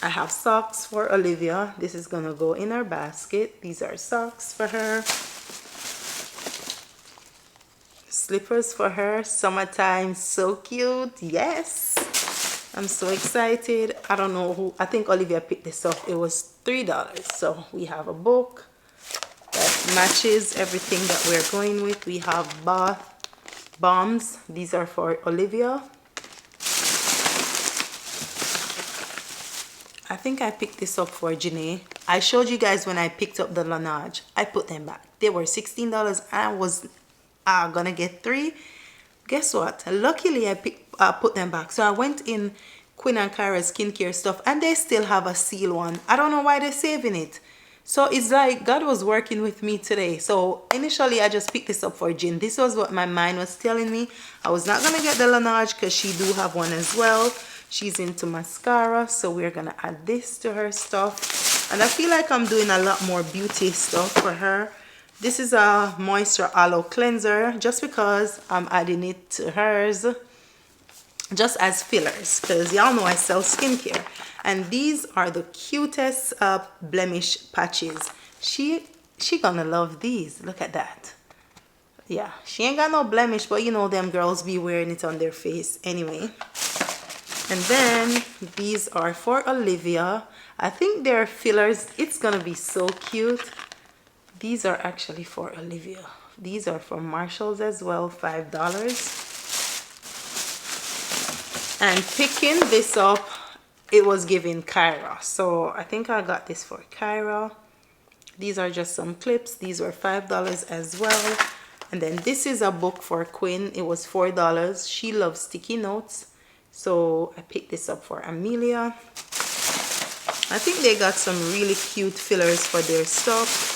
I have socks for Olivia. This is gonna go in her basket. These are socks for her. Slippers for her, summertime, so cute. Yes, I'm so excited. I don't know who, I think Olivia picked this up. It was $3. So we have a book that matches everything that we're going with. We have bath bombs. These are for Olivia. I think I picked this up for Janae. I showed you guys when I picked up the Laneige. I put them back. They were $16 and I was gonna get 3. Guess what? Luckily I put them back. So I went in Quinn and Kyra's skincare stuff, and they still have a seal one. I don't know why they're saving it. So it's like God was working with me today. So initially I just picked this up for Jin. This was what my mind was telling me. I was not gonna get the Laneige because she do have one as well. She's into mascara, so we're gonna add this to her stuff. And I feel like I'm doing a lot more beauty stuff for her. This is a moisture aloe cleanser, just because I'm adding it to hers just as fillers, because y'all know I sell skincare. And these are the cutest blemish patches. She gonna love these. Look at that. Yeah, she ain't got no blemish, but you know them girls be wearing it on their face anyway. And then these are for Olivia. I think they're fillers. It's gonna be so cute. These are actually for Olivia. These are from Marshalls as well, $5. And picking this up, it was given Kyra. So I think I got this for Kyra. These are just some clips. These were $5 as well. And then this is a book for Quinn. It was $4. She loves sticky notes. So I picked this up for Amelia. I think they got some really cute fillers for their stuff.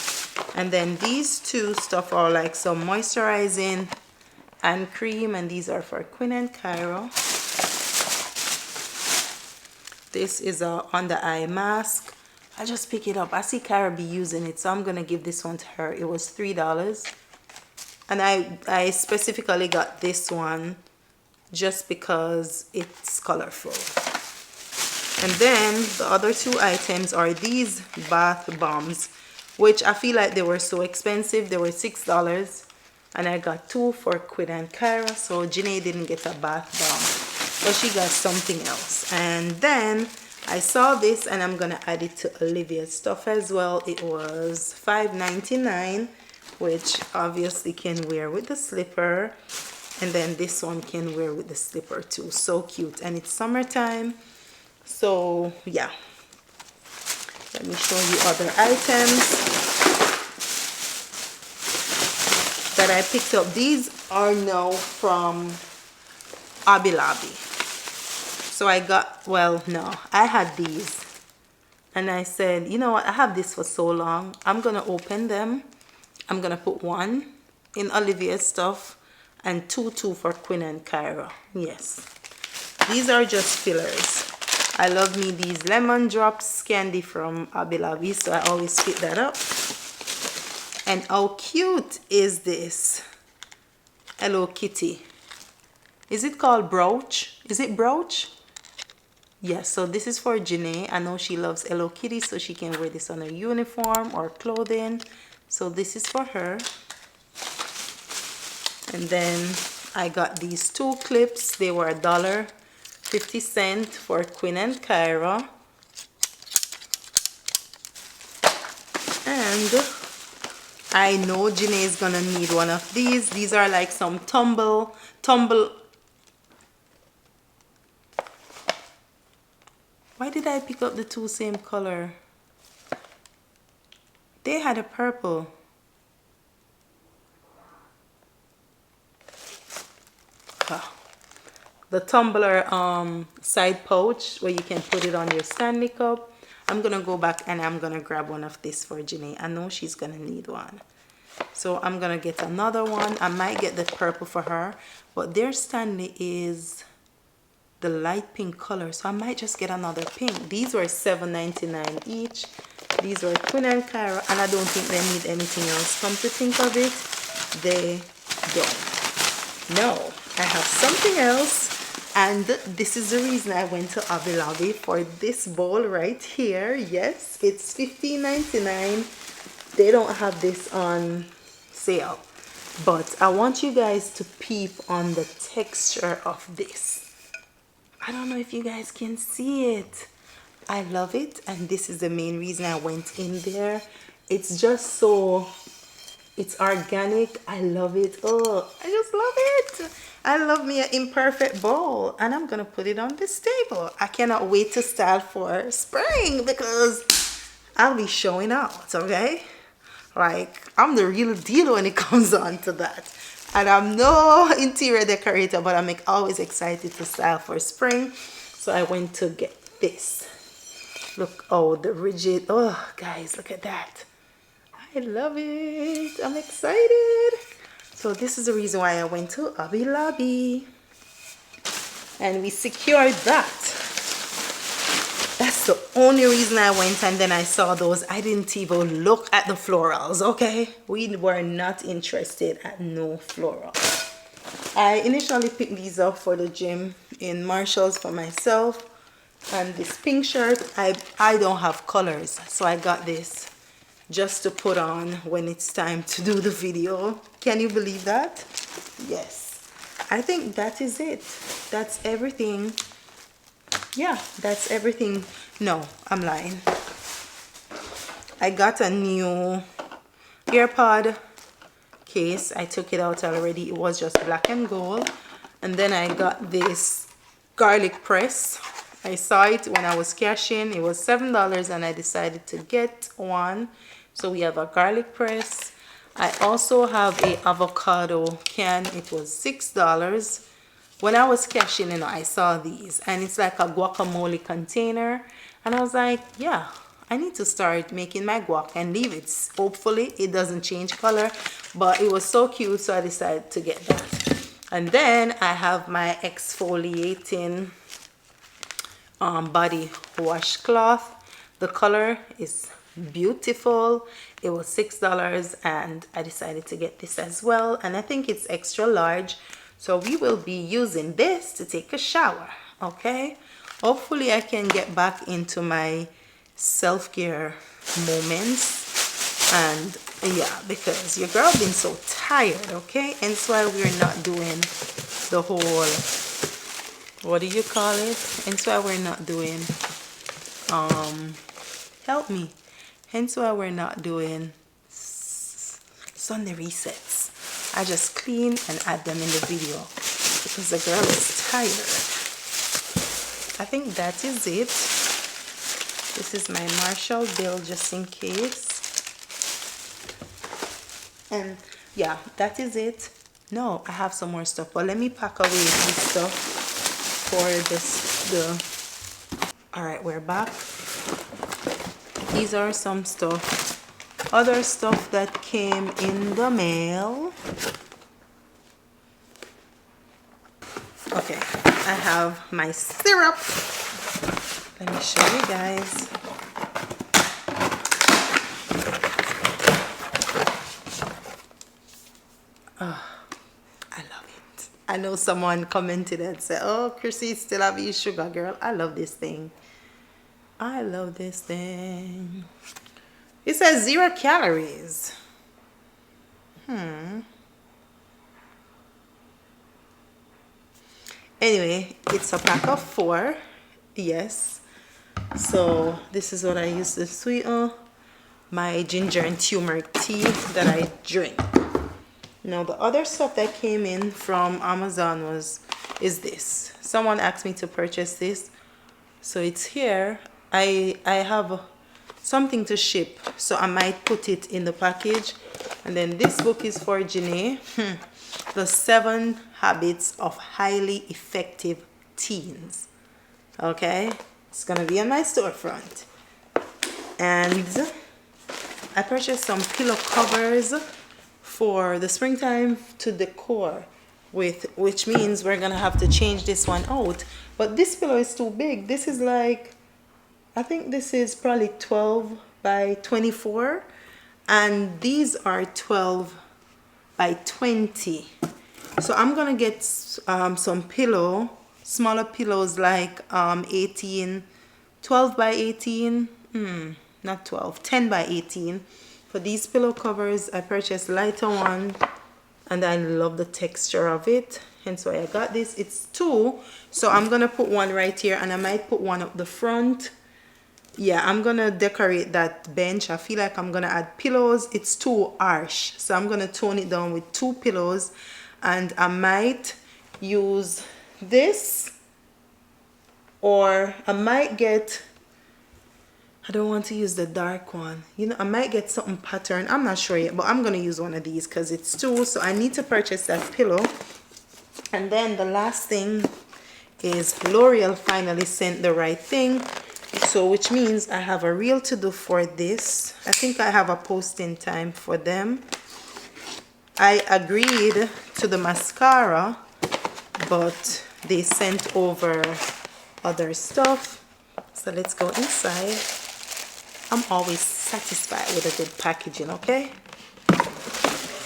And then these two stuff are like some moisturizing and cream, and these are for Quinn and Kyra. This is a under eye mask. I just pick it up. I see Cara be using it, so I'm gonna give this one to her. It was $3, and I specifically got this one just because it's colorful. And then the other two items are these bath bombs, which I feel like they were so expensive. They were $6, and I got two for Quinn and Kyra. So Janae didn't get a bath bomb, but she got something else. And then I saw this, and I'm gonna add it to Olivia's stuff as well. It was $5.99, which obviously can wear with the slipper, and then this one can wear with the slipper too. So cute, and it's summertime. So yeah, let me show you other items that I picked up. These are now from Hobby Lobby. So I got, well, no, I had these, and I said, you know what, I have this for so long, I'm gonna open them. I'm gonna put one in Olivia's stuff and two for Quinn and Kyra. Yes, these are just fillers. I love me these lemon drops candy from Hobby Lobby, so I always pick that up. And how cute is this Hello Kitty? Is it called brooch? Is it brooch? Yes, so this is for Janae. I know she loves Hello Kitty, so she can wear this on her uniform or clothing. So this is for her. And then I got these two clips. They were $1.50 for Quinn and Kyra. And I know Janae is gonna need one of these. These are like some tumble. Why did I pick up the two same color? They had a purple. The tumbler side pouch where you can put it on your Stanley cup. I'm gonna go back and I'm gonna grab one of this for Janae. I know she's gonna need one, so I'm gonna get another one. I might get the purple for her, but their Stanley is the light pink color, so I might just get another pink. These were $7.99 each. These were Quinn and Kyra, and I don't think they need anything else. Come to think of it, they don't. No, I have something else, and this is the reason I went to Hobby Lobby for this bowl right here. Yes, it's $15.99. They don't have this on sale, but I want you guys to peep on the texture of this. I don't know if you guys can see it. I love it, and this is the main reason I went in there. It's just so, it's organic. I love it. Oh, I just love it. I love me an imperfect bowl, and I'm gonna put it on this table. I cannot wait to style for spring because I'll be showing out, okay? Like, I'm the real deal when it comes on to that. And I'm no interior decorator, but I'm always excited to style for spring. So I went to get this. Look, oh, the rigid. Oh, guys, look at that. I love it. I'm excited. So this is the reason why I went to Hobby Lobby. And we secured that. That's the only reason I went, and then I saw those. I didn't even look at the florals, okay? We were not interested at no floral. I initially picked these up for the gym in Marshall's for myself. And this pink shirt, I don't have colors, so I got this just to put on when it's time to do the video. Can you believe that? Yes. I think that is it. That's everything. Yeah, that's everything. No, I'm lying. I got a new AirPod case. I took it out already. It was just black and gold. And then I got this garlic press. I saw it when I was cashing. It was $7, and I decided to get one. So we have a garlic press. I also have a avocado can. It was $6. When I was cashing, you know, I saw these, and it's like a guacamole container, and I was like, yeah, I need to start making my guac and leave it. Hopefully it doesn't change color, but it was so cute, so I decided to get that. And then I have my exfoliating body washcloth. The color is beautiful. It was $6 and I decided to get this as well, and I think it's extra large, so we will be using this to take a shower. Okay, hopefully I can get back into my self-care moments, and yeah, because your girl been so tired. Okay, and that's why we're not doing the whole, what do you call it, hence why we're not doing help me, hence why we're not doing Sunday resets. I just clean and add them in the video because the girl is tired. I think that is it. This is my Marshall bill just in case, and yeah, that is it. No, I have some more stuff, but let me pack away this stuff for this. All right, we're back. These are some stuff, other stuff that came in the mail. Okay, I have my syrup. Let me show you guys. Oh, I love it. I know someone commented and said, oh, Chrissy, still have you sugar, girl. I love this thing. I love this thing. It says 0 calories. Anyway, it's a pack of 4. Yes. So this is what I use to sweeten my ginger and turmeric tea that I drink. Now the other stuff that came in from Amazon is this. Someone asked me to purchase this, so it's here. I have something to ship, so I might put it in the package. And then this book is for Janae. The 7 Habits of Highly Effective Teens. Okay, it's gonna be on my storefront. And I purchased some pillow covers for the springtime to decor with, which means we're gonna have to change this one out. But this pillow is too big. This is like, I think this is probably 12 by 24, and these are 12 by 20. So I'm gonna get some smaller pillows like 12 by 18, not 12, 10 by 18. For these pillow covers, I purchased lighter one, and I love the texture of it, hence why I got this. It's 2, so I'm gonna put one right here, and I might put one up the front. Yeah, I'm gonna decorate that bench. I feel like I'm gonna add pillows. It's too harsh, so I'm gonna tone it down with 2 pillows, and I might use this, or I might get, I don't want to use the dark one, you know, I might get something pattern. I'm not sure yet, but I'm gonna use one of these because it's 2, so I need to purchase that pillow. And then the last thing is L'Oreal finally sent the right thing, so which means I have a reel to do for this. I think I have a posting time for them. I agreed to the mascara, but they sent over other stuff. So let's go inside. I'm always satisfied with a good packaging, okay?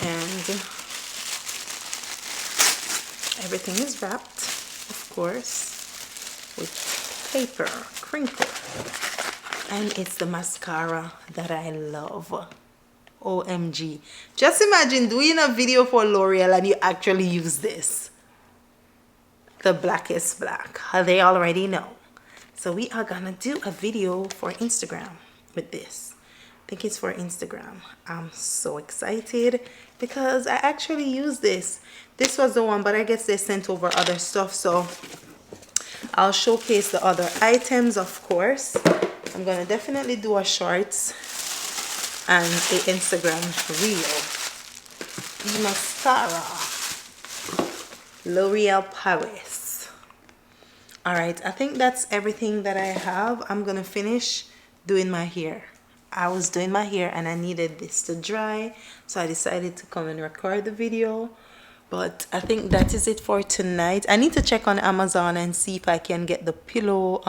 And everything is wrapped, of course, with paper, crinkle. And it's the mascara that I love. OMG. Just imagine doing a video for L'Oreal and you actually use this. The blackest black. They already know. So we are gonna do a video for Instagram with this. I think it's for Instagram. I'm so excited because I actually use this. This was the one, but I guess they sent over other stuff, so I'll showcase the other items, of course. I'm gonna definitely do a shorts and a Instagram reel. The mascara, L'Oreal Paris. All right, I think that's everything that I have. I'm gonna finish doing my hair. I was doing my hair and I needed this to dry, so I decided to come and record the video. But I think that is it for tonight. I need to check on Amazon and see if I can get the pillow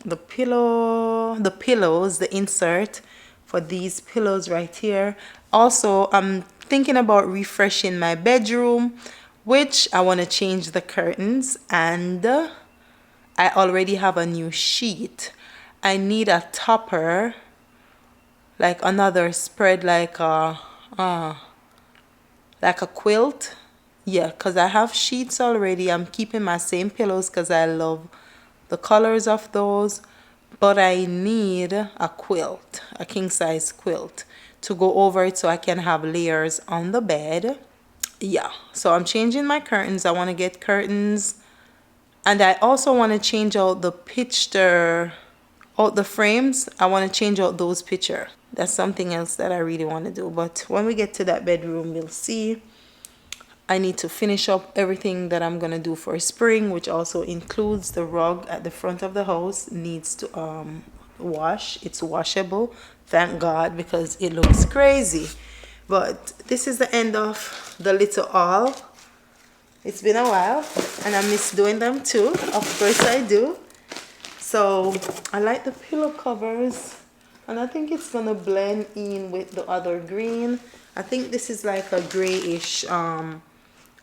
the pillows, the insert for these pillows right here. Also, I'm thinking about refreshing my bedroom, which I want to change the curtains, and I already have a new sheet. I need a topper, like another spread, like a quilt. Yeah, because I have sheets already. I'm keeping my same pillows because I love the colors of those. But I need a quilt, a king size quilt, to go over it so I can have layers on the bed. Yeah, so I'm changing my curtains. I want to get curtains. And I also want to change out the picture, out the frames. I want to change out those picture. That's something else that I really want to do. But when we get to that bedroom, we'll see. I need to finish up everything that I'm going to do for spring, which also includes the rug at the front of the house. Needs to wash. It's washable. Thank God, because it looks crazy. But this is the end of the little haul. It's been a while and I miss doing them too. Of course I do. So I like the pillow covers, and I think it's gonna blend in with the other green. I think this is like a grayish, a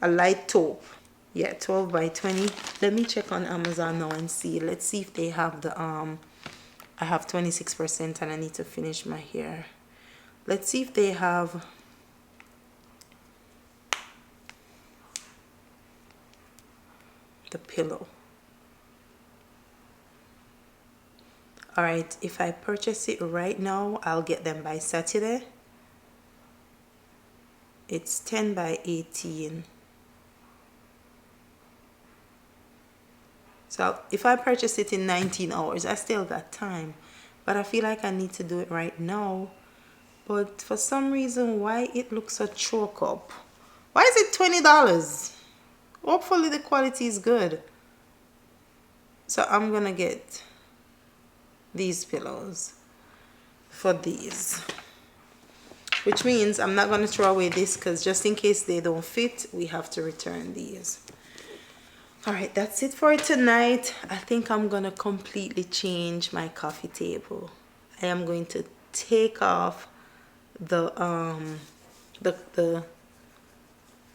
light taupe. Yeah, 12 by 20. Let me check on Amazon now and see. Let's see if they have the I have 26% and I need to finish my hair. Let's see if they have the pillow. All right, if I purchase it right now, I'll get them by Saturday. It's 10 by 18. So if I purchase it in 19 hours, I still got time. But I feel like I need to do it right now. But for some reason, why it looks so choke up? Why is it $20? Hopefully the quality is good. So I'm gonna get these pillows for these, which means I'm not gonna throw away this, because just in case they don't fit, we have to return these. All right, that's it for tonight. I think I'm gonna completely change my coffee table. I am going to take off the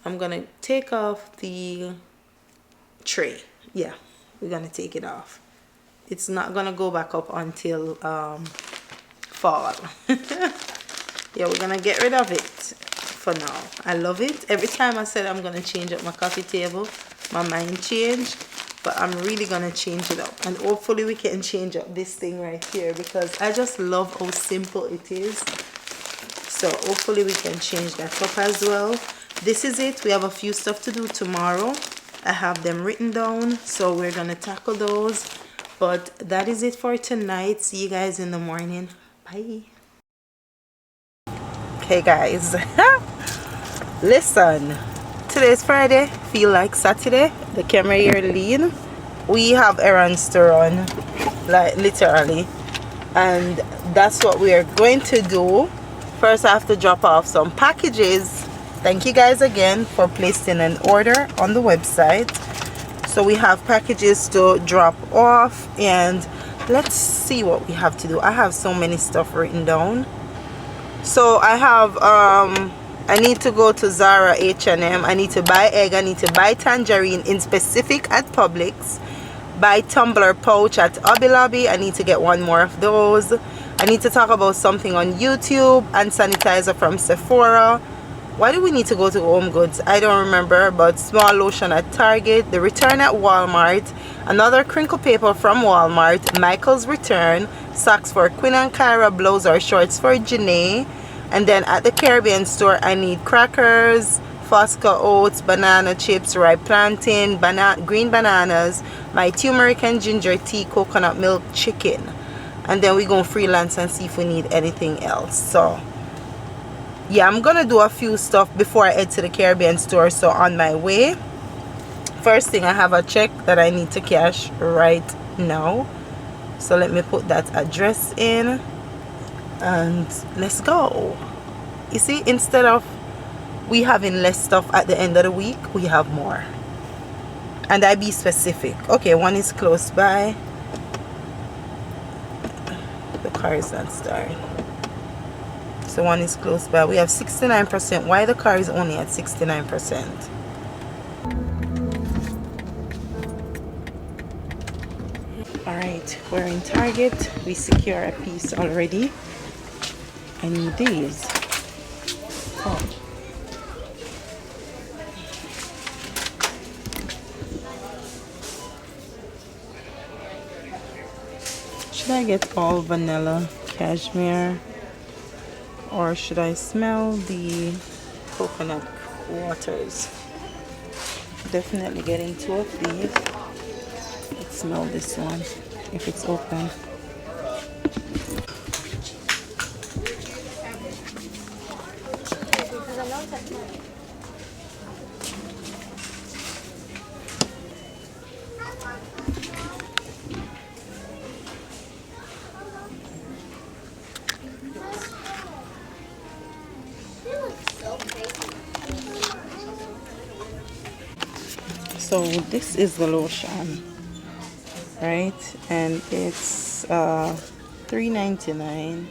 I'm gonna take off the tray. Yeah, we're gonna take it off. It's not gonna go back up until fall. Yeah, we're gonna get rid of it for now. I love it. Every time I said I'm gonna change up my coffee table, my mind changed, but I'm really gonna change it up, and hopefully we can change up this thing right here, because I just love how simple it is. So hopefully we can change that up as well. This is it. We have a few stuff to do tomorrow. I have them written down, so we're gonna tackle those. But that is it for tonight. See you guys in the morning. Bye. Okay guys, listen, today's Friday, feel like Saturday. The camera here lean. We have errands to run, like literally, and that's what we are going to do. First I have to drop off some packages. Thank you guys again for placing an order on the website. So we have packages to drop off, and let's see what we have to do. I have so many stuff written down. So I have I need to go to Zara, H&M. I need to buy egg. I need to buy tangerine in specific at Publix. Buy tumbler pouch at Hobby Lobby. I need to get one more of those. I need to talk about something on YouTube, and sanitizer from Sephora. Why do we need to go to Home Goods? I don't remember, but small lotion at Target, the return at Walmart, another crinkle paper from Walmart, Michael's return, socks for Quinn and Kyra, blouse or shorts for Janae, and then at the Caribbean store I need crackers, Fosca oats, banana chips, ripe plantain, green bananas, my turmeric and ginger tea, coconut milk, chicken, and then we go freelance and see if we need anything else. So yeah, I'm gonna do a few stuff before I head to the Caribbean store. So on my way, first thing, I have a check that I need to cash right now. So let me put that address in and let's go. You see, instead of we having less stuff at the end of the week, we have more. And I be specific. Okay, one is close by. The car is not starting. So one is close by. We have 69%. Why the car is only at 69%? Alright, we're in Target. We secure a piece already. I need these. Oh. Should I get all vanilla cashmere, or should I smell the coconut waters? Definitely getting two of these. Let's smell this one if it's open. So this is the lotion, right? And it's $3.99,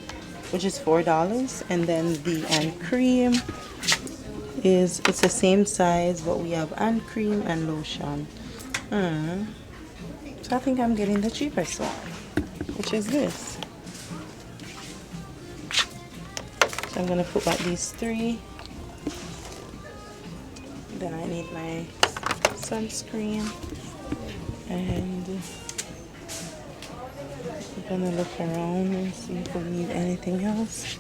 which is $4. And then the hand cream is, it's the same size, but we have hand cream and lotion. So I think I'm getting the cheapest one, which is this. So I'm gonna put back these three. Then I need my sunscreen, and I'm gonna look around and see if we need anything else.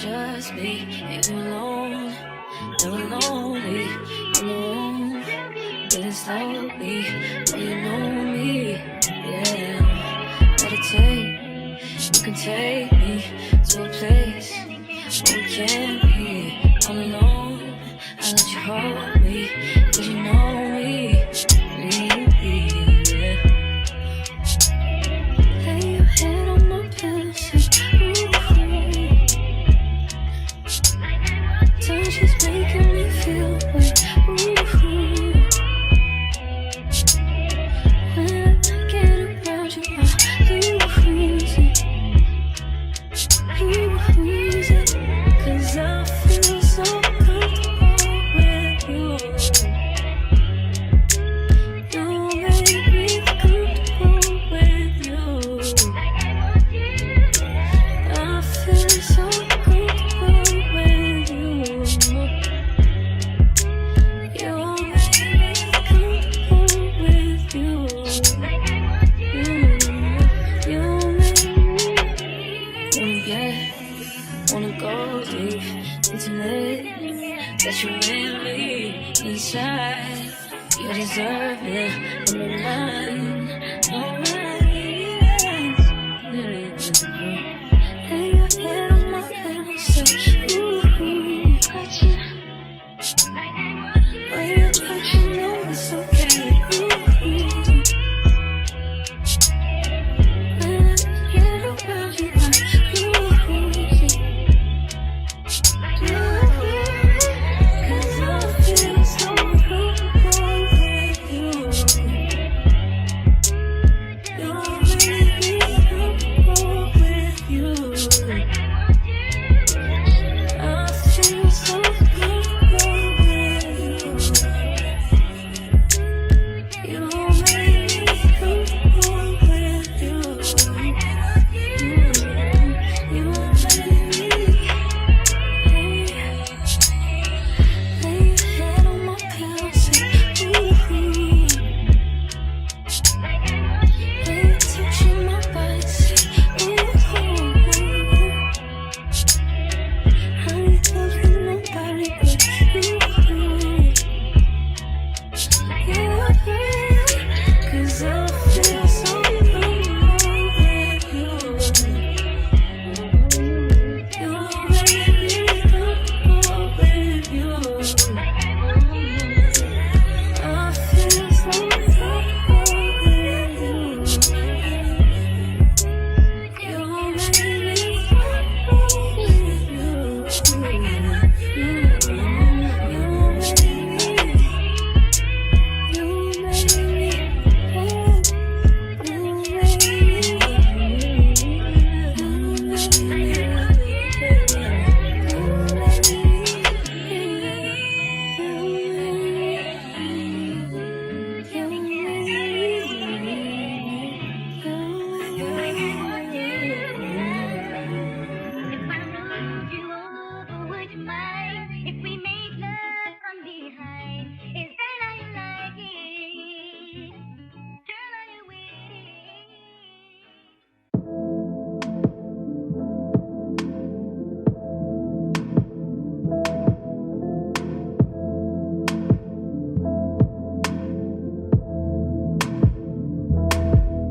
Just me and you alone, never lonely, in the room, getting slowly, when you know me, yeah. Meditate, you can take me to a place where we can't be all alone. I let you hold me, 'cause you know me, yeah. Lay your head on my pillow, say, touch is making me feel way, ooh. When I get around you, I lose it, 'cause I feel so comfortable with you. You deserve it. I'm in line. Lay your head on my pillow, say, ooh, touching. When you touch, you know it's okay. Ooh. When I get around you,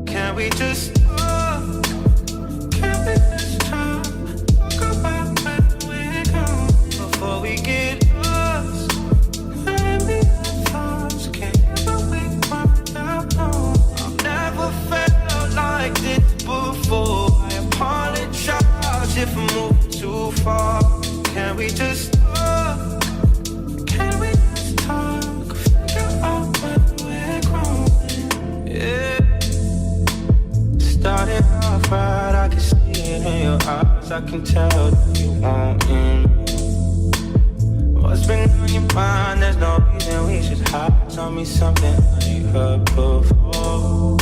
Can we just talk? Can we just talk? Talk about where we're going before we get lost. Maybe our thoughts can't ever wait for that long. I've never felt like this before. I apologize if I'm moving too far. Can we just talk? Can we just talk? Figure out where we're growing. Yeah. Started off right, I can see it in your eyes. I can tell that you want in. What's been on your mind? There's no reason we should hide. Tell me something I ain't heard before. Oh,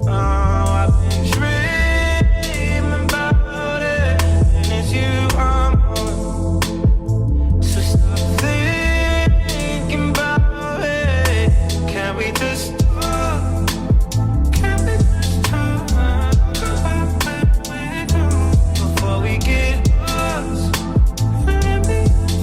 I've been dreaming about it, and it's you I'm on. So stop thinking about it. Can we just talk? Can we just talk? Before we get lost, maybe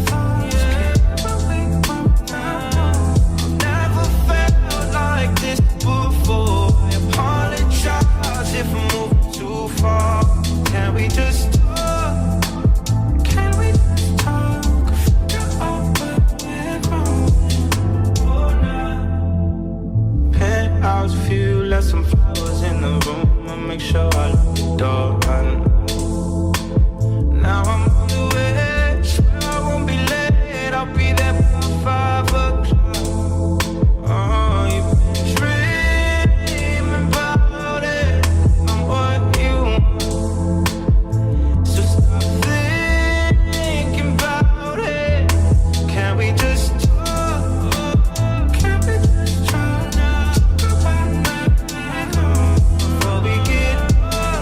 thoughts can't ever wait for now. I've never felt like this before. I apologize if I'm moving too far. Can we just talk? Can we just talk? Figure out where we're growing. Oh, now. Penthouse view, left some flowers in the room. I'll make sure I lock the door. Now I'm on the way, swear I won't be late. I'll be there by 5 o'clock. Oh, you've been dreaming about it. I'm what you want. So stop thinking about it. Can we just talk? Can we just talk? Before we get lost.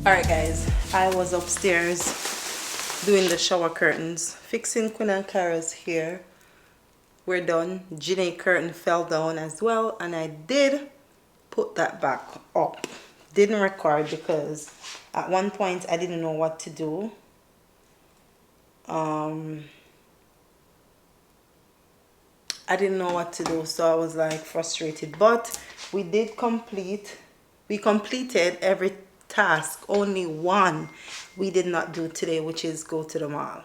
Alright guys, I was upstairs doing the shower curtains, fixing Quinn and Kara's hair. We're done. Janae curtain fell down as well, and I did put that back up. Didn't record because at one point I didn't know what to do. I didn't know what to do, so I was like frustrated. But we completed every task. Only one we did not do today, which is go to the mall.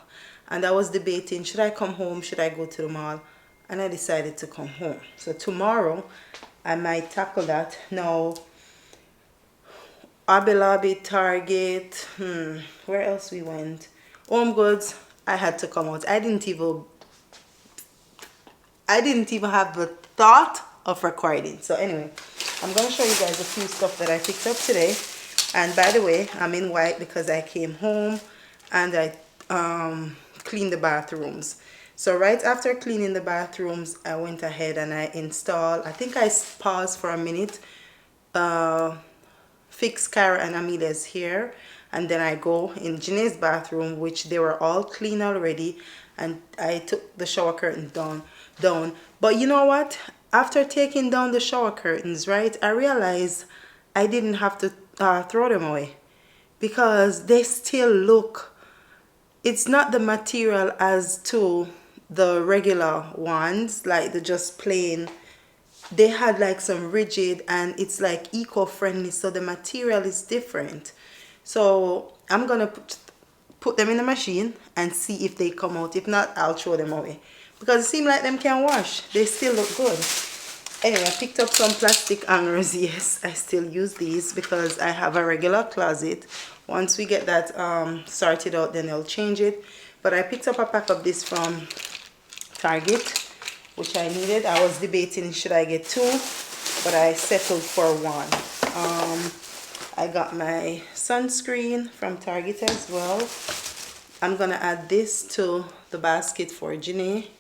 And I was debating, should I come home, should I go to the mall? And I decided to come home. So tomorrow I might tackle that. Now, Hobby Lobby, Target, where else we went? Home Goods, I had to come out. I didn't even have the thought of recording. So anyway, I'm going to show you guys a few stuff that I picked up today. And by the way, I'm in white because I came home and I cleaned the bathrooms. So right after cleaning the bathrooms, I went ahead and I installed, I think I paused for a minute, fix Cara and Amelia's hair, and then I go in Janae's bathroom, which they were all clean already, and I took the shower curtain down. But you know what? After taking down the shower curtains, right, I realized I didn't have to throw them away because they still look, it's not the material as to the regular ones, like the just plain. They had like some rigid, and it's like eco-friendly, so the material is different. So I'm gonna put them in the machine and see if they come out. If not, I'll throw them away because it seems like them can wash. They still look good. Anyway, I picked up some plastic hangers. Yes, I still use these because I have a regular closet. Once we get that sorted out, then I'll change it. But I picked up a pack of this from Target, which I needed. I was debating should I get two, but I settled for one. I got my sunscreen from Target as well. I'm gonna add this to the basket for Janae.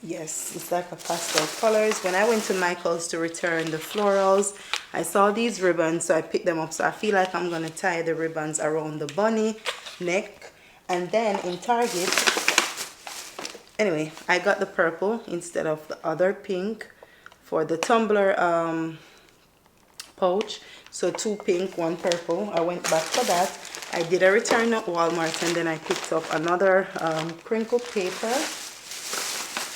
Yes, it's like a pastel colors. When I went to Michael's to return the florals, I saw these ribbons, so I picked them up. So I feel like I'm gonna tie the ribbons around the bunny neck. And then in Target, anyway, I got the purple instead of the other pink for the tumbler pouch. So 2 pink, 1 purple. I went back for that. I did a return at Walmart, and then I picked up another crinkled paper.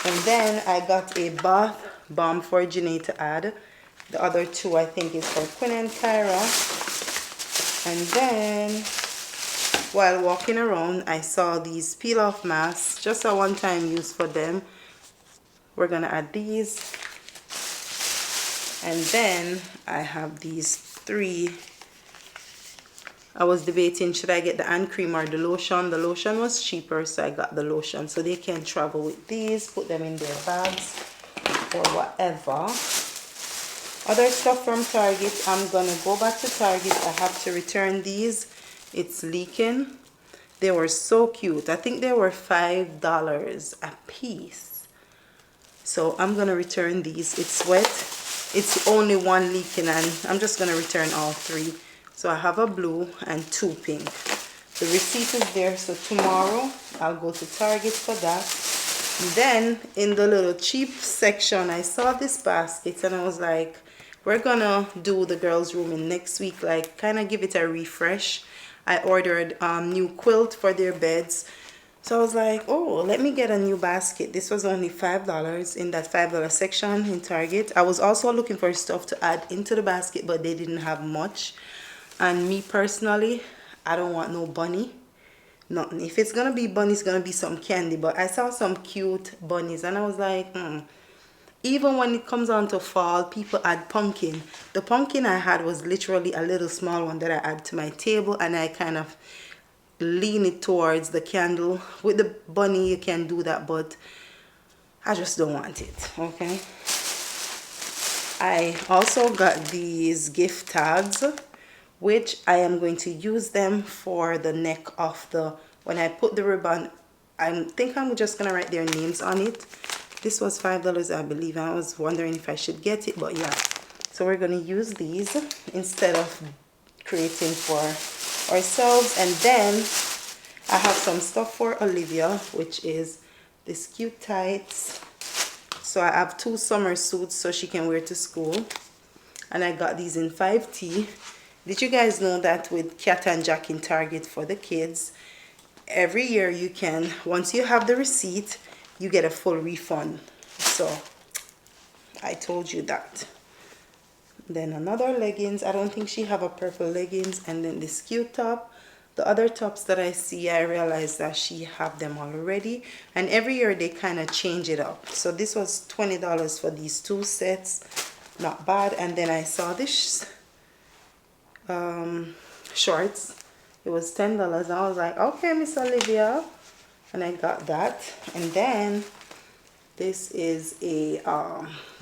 And then I got a bath bomb for Janae to add. The other 2 I think is for Quinn and Kyra. And then while walking around, I saw these peel off masks, just a one-time use for them. We're gonna add these. And then I have these 3. I was debating, should I get the hand cream or the lotion? The lotion was cheaper, so I got the lotion. So they can travel with these, put them in their bags or whatever. Other stuff from Target, I'm gonna go back to Target. I have to return these. It's leaking. They were so cute. I think they were $5 a piece. So I'm gonna return these. It's wet. It's only one leaking, and I'm just gonna return all 3. So I have a blue and 2 pink. The receipt is there, so tomorrow I'll go to Target for that. Then in the little cheap section, I saw this basket and I was like, we're gonna do the girls' room in next week, like kind of give it a refresh. I ordered new quilt for their beds. So I was like, oh, let me get a new basket. This was only $5 in that $5 section in Target. I was also looking for stuff to add into the basket, but they didn't have much. And me personally, I don't want no bunny. Nothing. If it's gonna be bunny, it's gonna be some candy. But I saw some cute bunnies and I was like, Even when it comes on to fall, people add pumpkin. The pumpkin I had was literally a little small one that I add to my table, and I kind of lean it towards the candle. With the bunny, you can do that, but I just don't want it, okay? I also got these gift tags, which I am going to use them for the neck of the, when I put the ribbon, I think I'm just going to write their names on it. This was $5, I believe. I was wondering if I should get it, but yeah. So we're going to use these instead of creating for ourselves. And then I have some stuff for Olivia, which is this cute tights. So I have 2 summer suits so she can wear to school. And I got these in 5T. Did you guys know that with Cat and Jack in Target for the kids, every year you can, once you have the receipt, you get a full refund. So I told you that. Then another leggings. I don't think she have a purple leggings. And then this cute top. The other tops that I see, I realized that she have them already. And every year they kind of change it up. So this was $20 for these 2 sets. Not bad. And then I saw this shorts. It was $10. I was like, okay, Miss Olivia. And I got that. And then this is a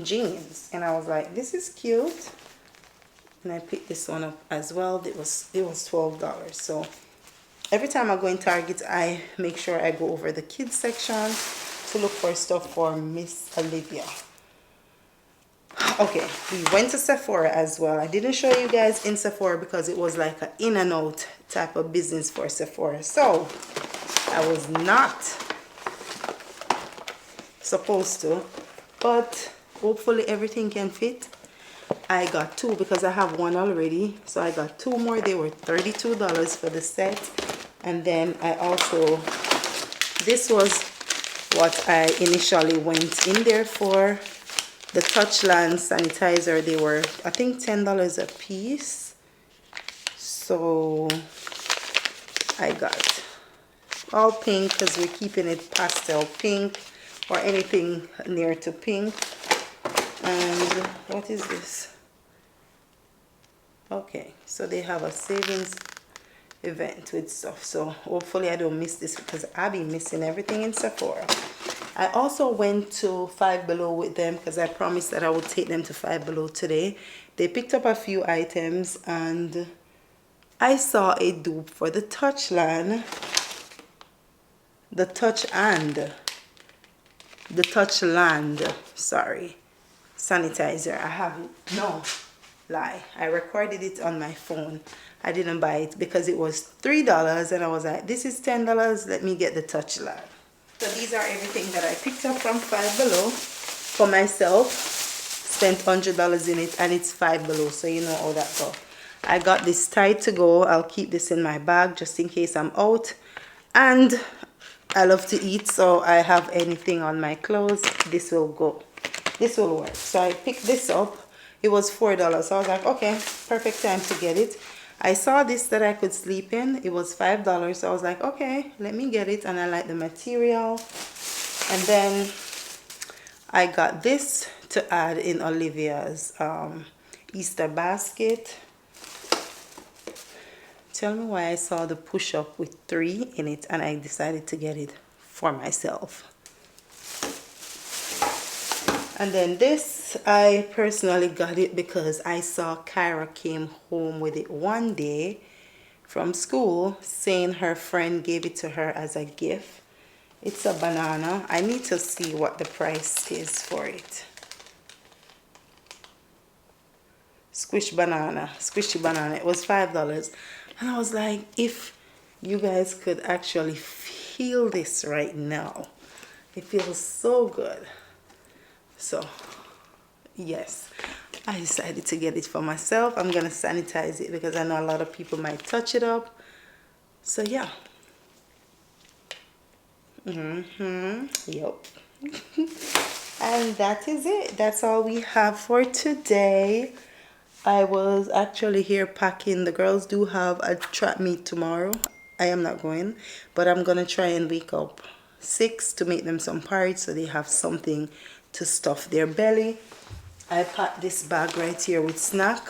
jeans. And I was like, this is cute. And I picked this one up as well. It was $12. So every time I go in Target, I make sure I go over the kids section to look for stuff for Miss Olivia. Okay, we went to Sephora as well. I didn't show you guys in Sephora because it was like an in and out type of business for Sephora. So I was not supposed to, but hopefully everything can fit. I got 2 because I have 1 already. So I got 2 more. They were $32 for the set. And then I also, this was what I initially went in there for. The Touchland sanitizer, they were, I think, $10 a piece. So I got all pink because we're keeping it pastel pink or anything near to pink. And what is this? Okay, so they have a savings event with stuff. So hopefully I don't miss this because I'll be missing everything in Sephora. I also went to Five Below with them because I promised that I would take them to Five Below today. They picked up a few items and I saw a dupe for the Touchland. The Touchland, sorry, sanitizer. I have it. No, lie. I recorded it on my phone. I didn't buy it because it was $3 and I was like, this is $10. Let me get the Touchland. So these are everything that I picked up from Five Below for myself. Spent $100 in it and it's Five Below, so you know how that goes. I got this tied to go. I'll keep this in my bag just in case I'm out. And I love to eat, so I have anything on my clothes. This will go. This will work. So I picked this up. It was $4. So I was like, okay, perfect time to get it. I saw this that I could sleep in. It was $5. So I was like, okay, let me get it. And I like the material. And then I got this to add in Olivia's Easter basket. Tell me why I saw the push-up with 3 in it and I decided to get it for myself. And then this, I personally got it because I saw Kyra came home with it one day from school saying her friend gave it to her as a gift. It's a banana. I need to see what the price is for it. Squishy banana. It was $5. And I was like, if you guys could actually feel this right now. It feels so good. So, yes, I decided to get it for myself. I'm going to sanitize it because I know a lot of people might touch it up. So, yeah. Yep. And that is it. That's all we have for today. I was actually here packing. The girls do have a trap meet tomorrow. I am not going, but I'm going to try and wake up 6 to make them some porridge so they have something to stuff their belly. I packed this bag right here with snack.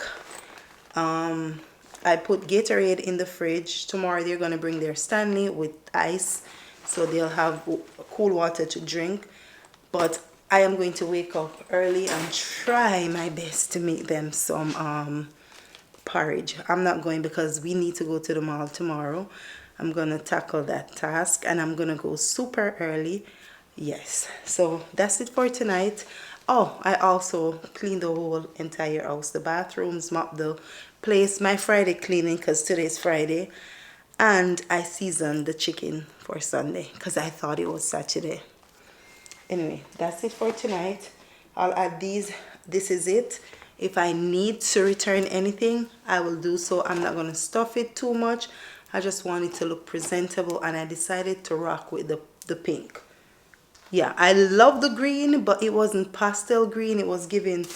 I put Gatorade in the fridge. Tomorrow they're going to bring their Stanley with ice, so they'll have cool water to drink. But I am going to wake up early and try my best to make them some porridge. I'm not going because we need to go to the mall tomorrow. I'm going to tackle that task and I'm going to go super early. Yes, so that's it for tonight. Oh, I also cleaned the whole entire house, the bathrooms, mopped the place my Friday cleaning because today's Friday, and I seasoned the chicken for Sunday because I thought it was Saturday. Anyway, that's it for tonight. I'll add these. This is it. If I need to return anything, I will do so. I'm not going to stuff it too much. I just want it to look presentable, and I decided to rock with the pink. Yeah, I love the green, but it wasn't pastel green. It was giving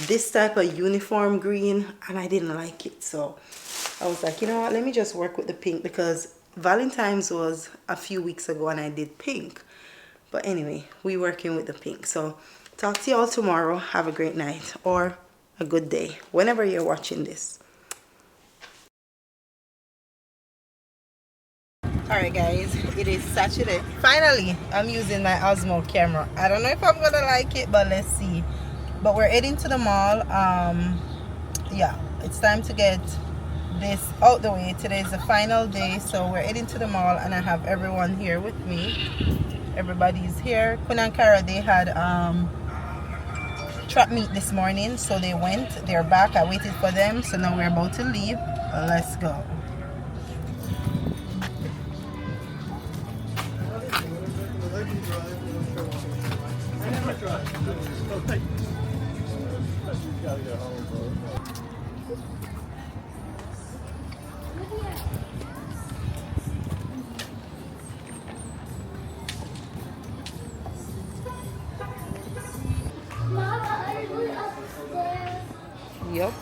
this type of uniform green, and I didn't like it. So I was like, you know what, let me just work with the pink, because Valentine's was a few weeks ago and I did pink. But anyway, we working with the pink. So talk to you all tomorrow. Have a great night or a good day whenever you're watching this. Alright guys, it is Saturday. Finally, I'm using my Osmo camera. I don't know if I'm gonna like it, but let's see. But we're heading to the mall. Yeah, it's time to get this out the way. Today is the final day, so we're heading to the mall, and I have everyone here with me. Everybody's here. Kun and Kara, they had trap meet this morning, so they went. They're back. I waited for them, so now we're about to leave. Let's go. Yep.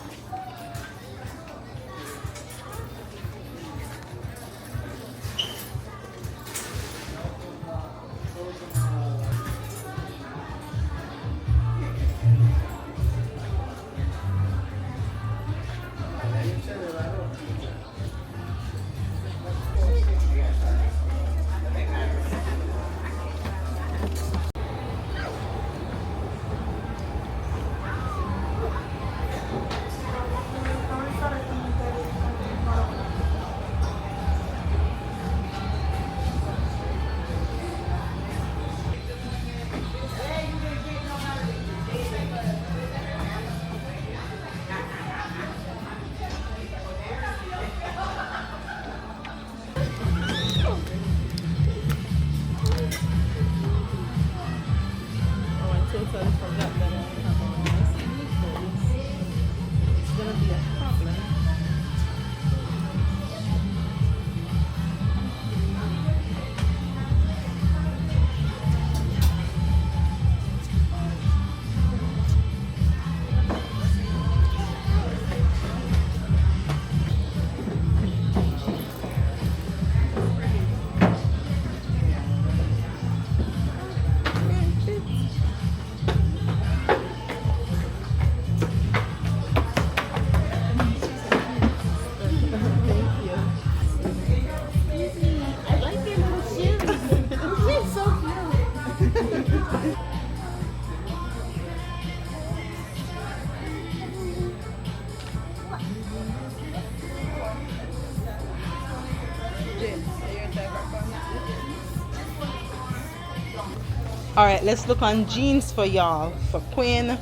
All right, let's look on jeans for y'all, for Queen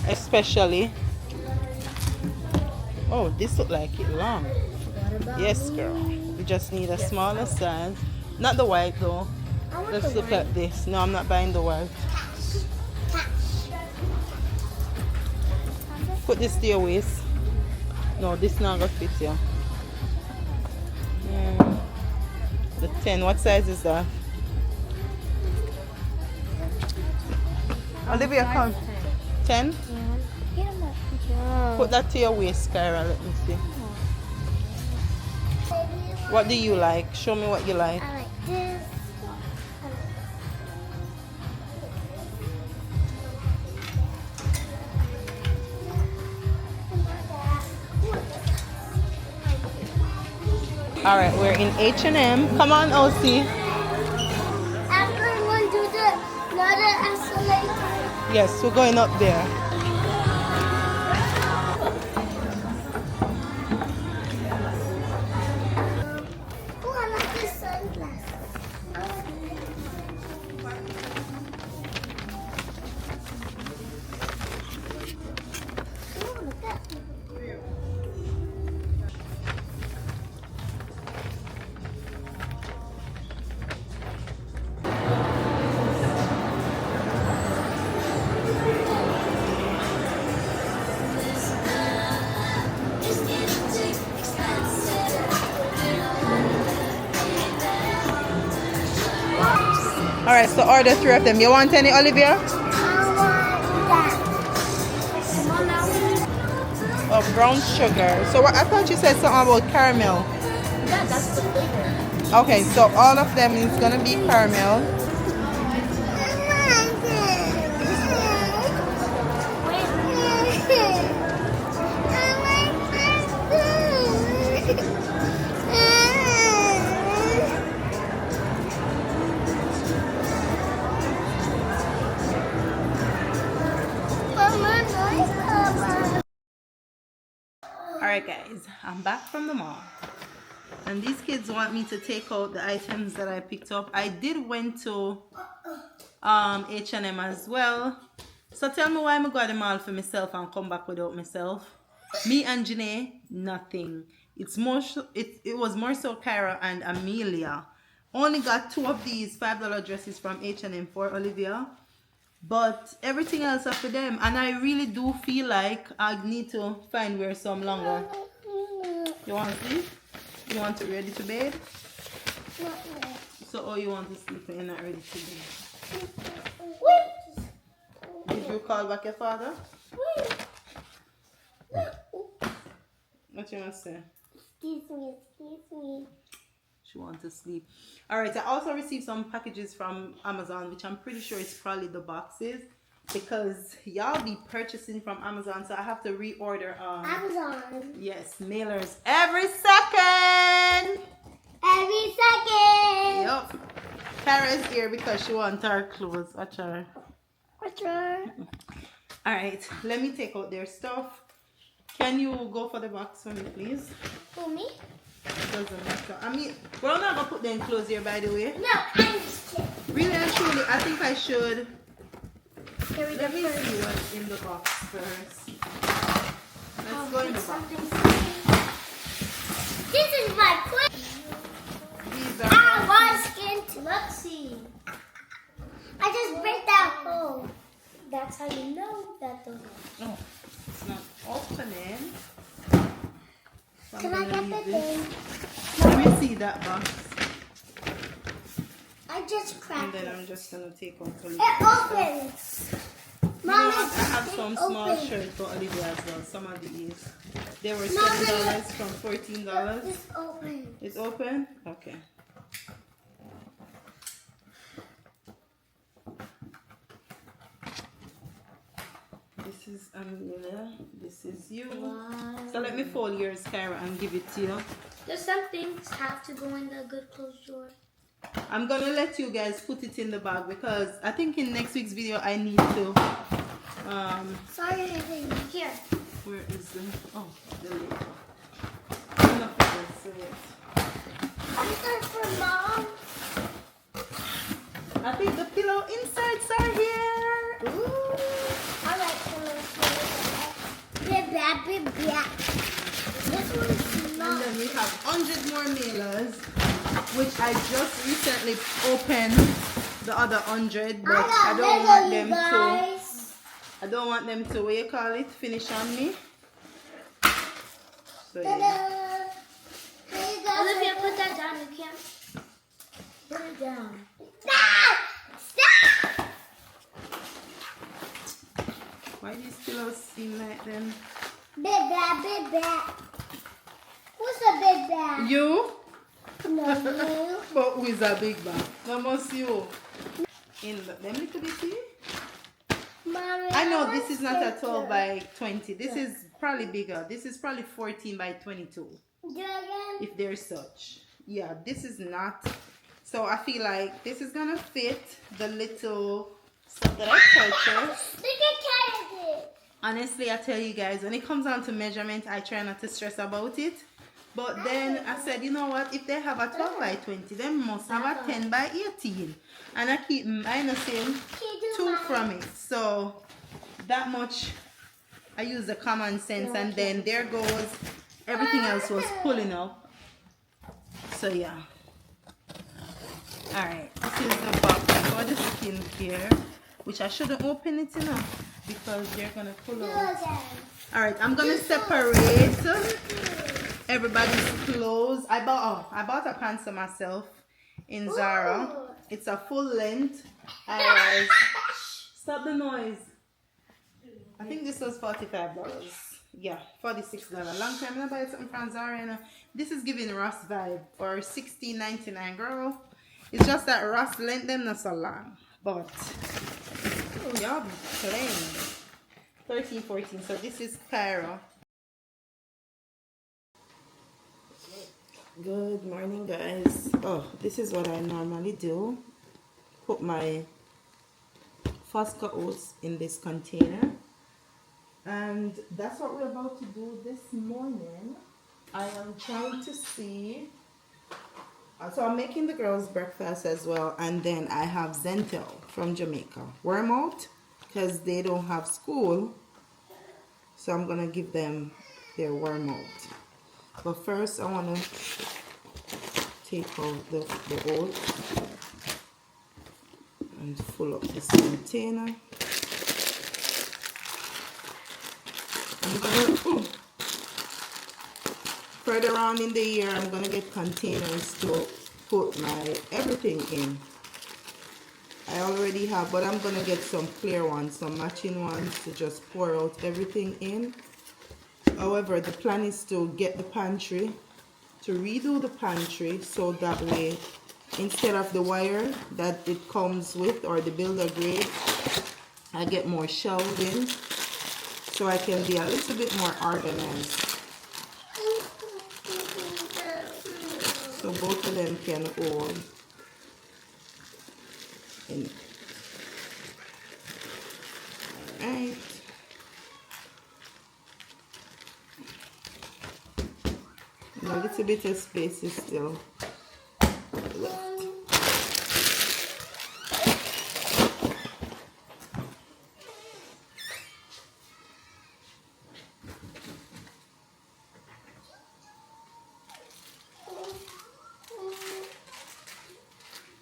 especially. Oh, this look like it long. Yes, girl. We just need a smaller size. Not the white though. Let's look at this. No, I'm not buying the white. Put this to your waist. No, this not gonna fit you. The 10. What size is that? Olivia, come. 10? Put that to your waist, Kyra. Let me see. What do you like? Show me what you like. I like this. All right, we're in H&M. Come on, OC. Everyone do the another escalator. Yes, we're going up there. Oh, I like this sunglasses. Oh, look at Alright, so order 3 of them. You want any, Olivia? I want that. Oh, brown sugar. So what, I thought you said something about caramel. Yeah, that's the flavor. Okay, so all of them is gonna be caramel. Alright guys, I'm back from the mall. And these kids want me to take out the items that I picked up. I did went to H&M as well. So tell me why I'm going to the mall for myself and come back without myself. Me and Janae, nothing. It was more so Kyra and Amelia. Only got 2 of these $5 dresses from H&M for Olivia. But everything else are for them. And I really do feel like I need to find wear some longer. You want to sleep? You want to ready to bed? So, oh, you want to sleep when you're not ready to bed? Did you call back your father? What you want to say? Excuse me. She wants to sleep. Alright, I also received some packages from Amazon, which I'm pretty sure it's probably the boxes. Because y'all be purchasing from Amazon, so I have to reorder Amazon. yes, mailers every second. Yup. Kara is here because she wants her clothes. Watch her. Alright, let me take out their stuff. Can you go for the box for me, please? For me? It doesn't matter. I mean, we're not gonna put them clothes here, by the way. No, I'm just kidding. Really and truly, I think I should. Here we Let go me first. see what's in the box first. Let's go in the box. Something. This is my quick. These I are. was skinned. Let's see. I just break that hole. That's how you know that the Oh, it's not opening. So I'm Can I gonna get leave the this. thing? Let me see that box. I just And cracked then it. I'm just gonna take out the It lid. opens. You know Mom, what? I have it some small opens. shirts for Olivia as well. Some of these. They were Mom, $7 from $14. It's open. It's open? Okay. This is Amelia. This is you. So let me fold yours, Kyra, and give it to you. There's some things have to go in the good clothes drawer. I'm gonna let you guys put it in the bag because I think in next week's video I need to Sorry, here. where is the lid. Enough of this, These are for mom. I think the pillow inserts are here. Ooh. I like pillows. They're bad. This one's And not. then we have 100 more mailers, which I just recently opened the other 100, but I don't want them to. I don't want them to, what you call it, finish on me. So yeah. Olivia, put that down. You can't put it down. Stop! Why these pillows seem like them? Big bad. Who's a big bad? You? No, you. But who is a big bag? That must you. In the, them little bitty? Mommy, I know want this is not a 12 sticker. by 20. This is probably bigger. This is probably 14 by 22. Dragon. If there's such. Yeah, this is not. So I feel like this is gonna fit the little stuff that I purchased. Look at Kennedy. Honestly, I tell you guys, when it comes down to measurement, I try not to stress about it. But then I said, you know what? If they have a 12 by 20, they must have a 10 by 18. And I keep minusing 2 from it. So that much, I use the common sense. And then there goes, everything else was pulling up. So yeah. Alright, this is the box for the skincare. Which I shouldn't open it enough because they're going to pull out. Alright, I'm going to separate everybody's clothes. I bought a pants for myself in Zara. Ooh. It's a full length. Stop the noise. I think this was $45. Yeah, $46. Long time I buy something from Zara. You know. This is giving Ross vibe for $16.99, girl. It's just that Ross lent them not so long, but y'all be playing. 13, 14. So this is Cairo. Good morning, guys. Oh, this is what I normally do. Put my Fosca oats in this container. And that's what we're about to do this morning. I am trying to see. So I'm making the girls breakfast as well. And then I have Zentel from Jamaica. Worm out because they don't have school. So I'm going to give them their worm out. But first I want to take out the oats and fill up this container. Further on in the year, I'm gonna get containers to put my everything in. I already have, but I'm gonna get some clear ones, some matching ones to just pour out everything in. However, the plan is to get the pantry, to redo the pantry, so that way, instead of the wire that it comes with or the builder grade, I get more shelving, so I can be a little bit more organized. So both of them can hold in. Alright. A little bit of space is still left.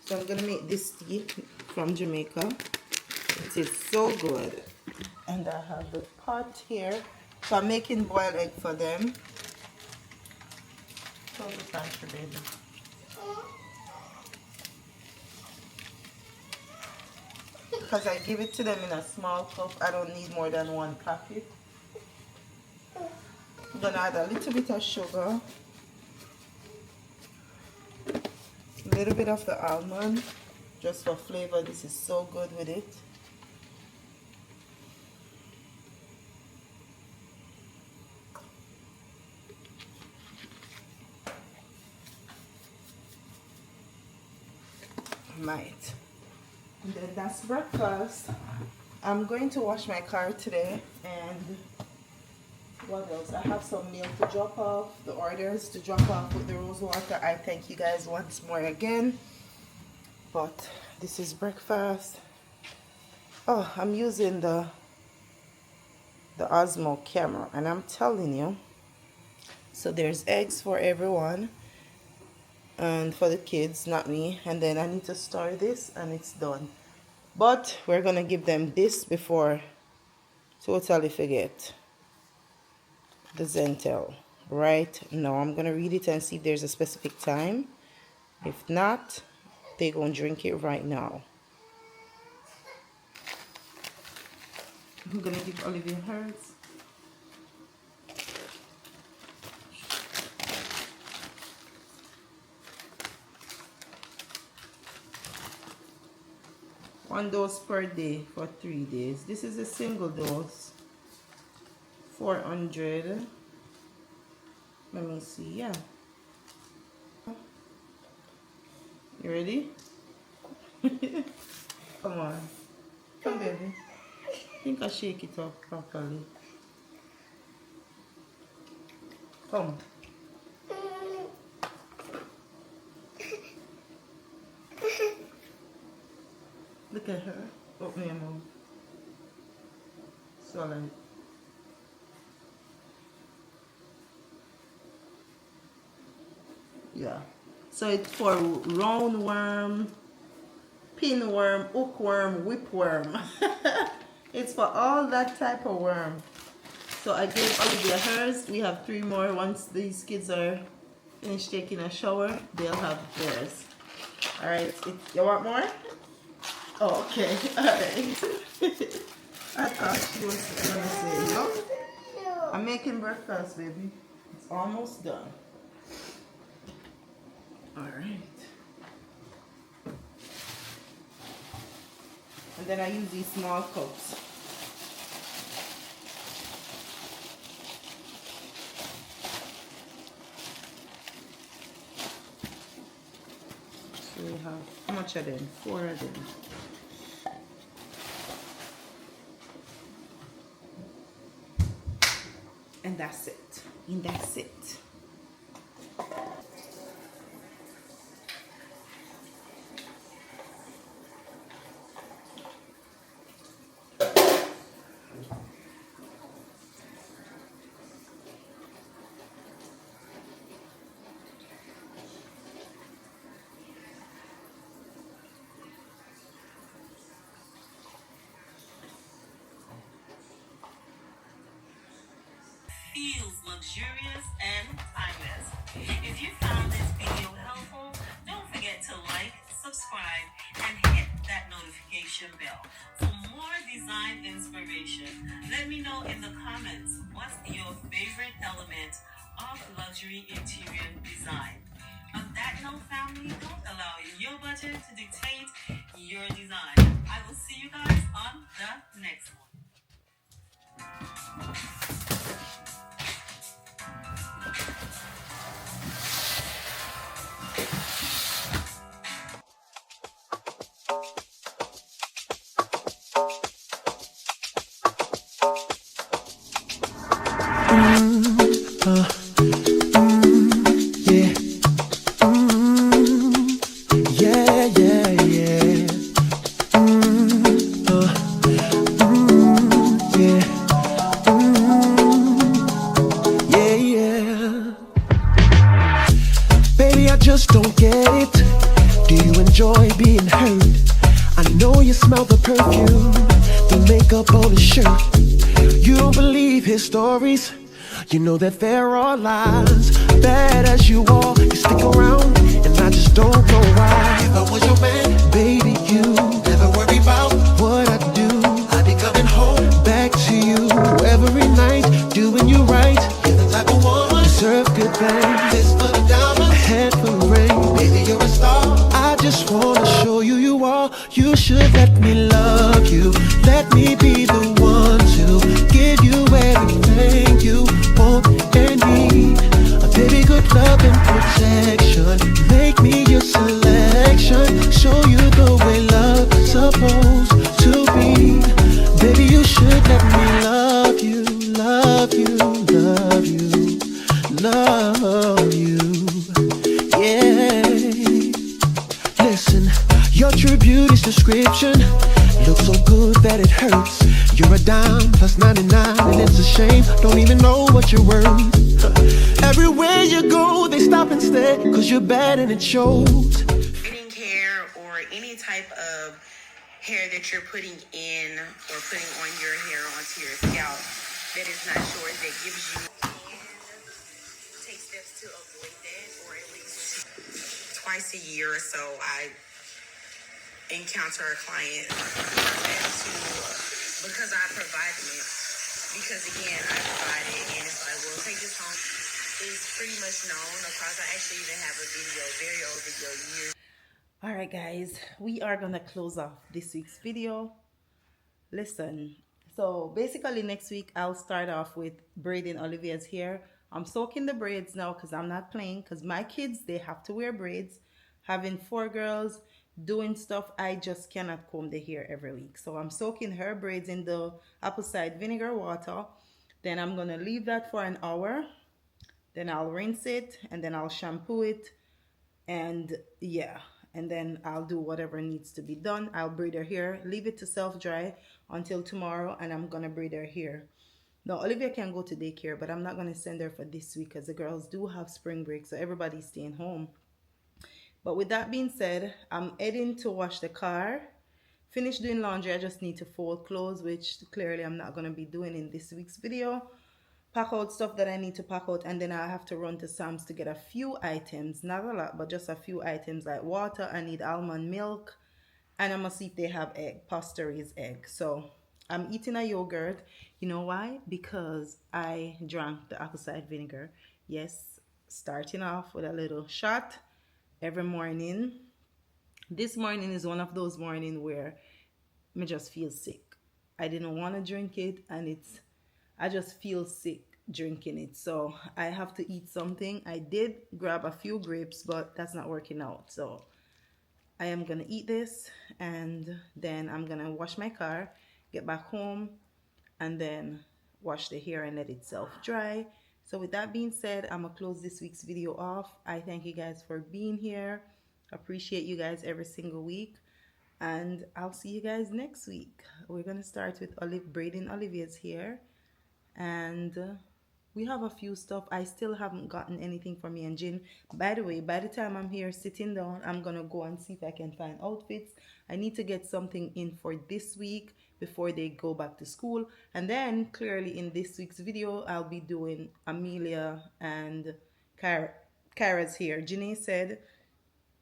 So I'm gonna make this tea from Jamaica. It is so good. And I have the pot here. So I'm making boiled egg for them. Close the pantry, baby. Because I give it to them in a small cup. I don't need more than one packet. I'm gonna add a little bit of sugar. A little bit of the almond, just for flavor. This is so good with it. Right. And then that's breakfast. I'm going to wash my car today, and what else? I have some mail to drop off, the orders to drop off with the rose water. I thank you guys once more again. But this is breakfast. Oh, I'm using the Osmo camera, and I'm telling you. So there's eggs for everyone, and for the kids, not me. And then I need to store this, and it's done. But we're gonna give them this before totally forget. The Zentel right now. I'm gonna read it and see if there's a specific time. If not, they're gonna drink it right now. I'm gonna give Olivia hers. One dose per day for 3 days. This is a single dose. 400. Let me see. Yeah. You ready? Come on. Come, baby. I think I shake it up properly. Come. Look at her. Open your mouth. Solid. Yeah. So it's for roundworm, pinworm, hookworm, whipworm. It's for all that type of worm. So I gave Olivia hers. We have 3 more. Once these kids are finished taking a shower, they'll have theirs. All right, you want more? Oh, okay. All right. I thought she was gonna say, no. I'm making breakfast, baby. It's almost done. All right. And then I use these small cups. So we have, how much of them? 4 of them. And that's it. And that's it. Feels luxurious and timeless. If you found this video helpful, don't forget to like, subscribe, and hit that notification bell. For more design inspiration, let me know in the comments what's your favorite element of luxury interior design. On that note, family, don't allow your budget to dictate your design. I will see you guys on the next one. Yeah. Yeah, yeah, yeah. Yeah. Yeah, yeah. Baby, I just don't get it. Do you enjoy being hurt? I know you smell the perfume, the makeup on his shirt. You don't believe his stories. You know that there are lies. Bad as you are, you stick around, and I just don't know why. If I was your man, baby, you never worry about what I do. I'd be coming home back to you every night, doing you right. You're the type of woman deserve good things. This for the diamonds, a head for the rain. Baby, you're a star. I just wanna show you you are. You should let me love you. Let me be the one to give you everything you want and need. Baby, good love and protection. Make me your selection. Show you the way love's supposed to be. Baby, you should let me love you, love you, love you, love you. Yeah. Listen, your true beauty's description looks so good that it hurts. You're a dime plus 99, and it's a shame. Don't even know what you're worth. Everywhere you go, they stop and stare, cause you're bad and it shows. Braiding hair or any type of hair that you're putting in or putting on your hair onto your scalp that is not short, that gives you take steps to avoid that, or at least twice a year or so I encounter a client to because I provide it. Because again, I provide it, and it's like, well, take this home. It's pretty much known across. I actually even have a video, very old video, years. All right, guys, we are gonna close off this week's video. Listen, so basically next week I'll start off with braiding Olivia's hair. I'm soaking the braids now because I'm not playing, because my kids, they have to wear braids. Having 4 girls doing stuff, I just cannot comb the hair every week. So I'm soaking her braids in the apple cider vinegar water. Then I'm gonna leave that for an hour. Then I'll rinse it, and then I'll shampoo it, and yeah, and then I'll do whatever needs to be done. I'll braid her hair, leave it to self dry until tomorrow, and I'm gonna braid her hair. Now Olivia can go to daycare, but I'm not gonna send her for this week because the girls do have spring break, so everybody's staying home. But with that being said, I'm heading to wash the car, finish doing laundry. I just need to fold clothes, which clearly I'm not gonna be doing in this week's video. pack out stuff that I need to pack out, and then I have to run to Sam's to get a few items, not a lot, but just a few items like water. I need almond milk, and I'm gonna see if they have egg, pasture-raised egg. So I'm eating a yogurt. You know why? Because I drank the apple cider vinegar. Yes, starting off with a little shot every morning. This morning is one of those mornings where me just feel sick. I didn't want to drink it, and I just feel sick drinking it. So I have to eat something. I did grab a few grapes, but that's not working out. So I am gonna eat this, and then I'm gonna wash my car, get back home, and then wash the hair and let itself dry. So with that being said, I'm gonna close this week's video off. I thank you guys for being here. Appreciate you guys every single week, and I'll see you guys next week. We're gonna start with braiding Olivia's hair, and we have a few stuff. I still haven't gotten anything for me and Jin. By the way, by the time I'm here sitting down, I'm gonna go and see if I can find outfits. I need to get something in for this week before they go back to school, and then clearly in this week's video I'll be doing Amelia and Kara's hair. Janae said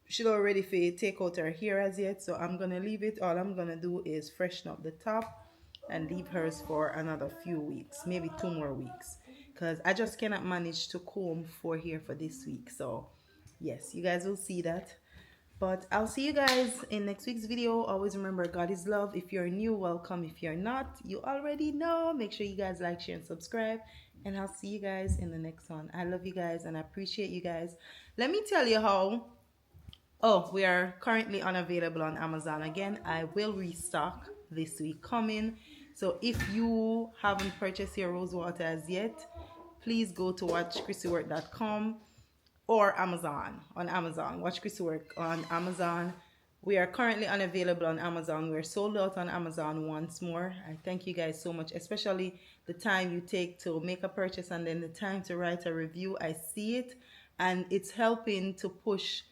she's not ready for take out her hair as yet, so I'm gonna leave it. All I'm gonna do is freshen up the top and leave hers for another few weeks, maybe 2 more weeks, because I just cannot manage to comb 4 hair for this week. So yes, you guys will see that, but I'll see you guys in next week's video. Always remember, God is love. If you're new, welcome. If you're not, you already know. Make sure you guys like, share, and subscribe, and I'll see you guys in the next one. I love you guys and I appreciate you guys. Let me tell you how. Oh, we are currently unavailable on Amazon again. I will restock this week coming. So if you haven't purchased your rose water as yet, please go to watchcrissywork.com or Amazon. On Amazon, watch Chrissy Work on Amazon. We are currently unavailable on Amazon. We're sold out on Amazon once more. I thank you guys so much, especially the time you take to make a purchase and then the time to write a review. I see it, and it's helping to push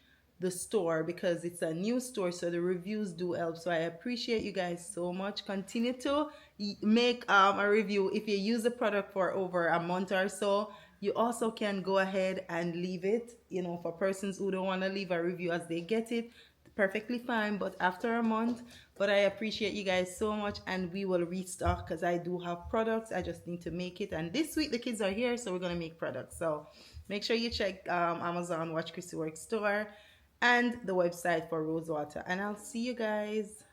the store because it's a new store, so the reviews do help. So I appreciate you guys so much. Continue to make a review. If you use the product for over a month or so, you also can go ahead and leave it, for persons who don't want to leave a review as they get it, perfectly fine, but after a month. But I appreciate you guys so much, and we will restock because I do have products. I just need to make it, and this week the kids are here, so we're going to make products. So make sure you check Amazon Watch Chrissy Work store and the website for Rosewater, and I'll see you guys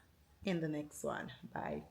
in the next one. Bye.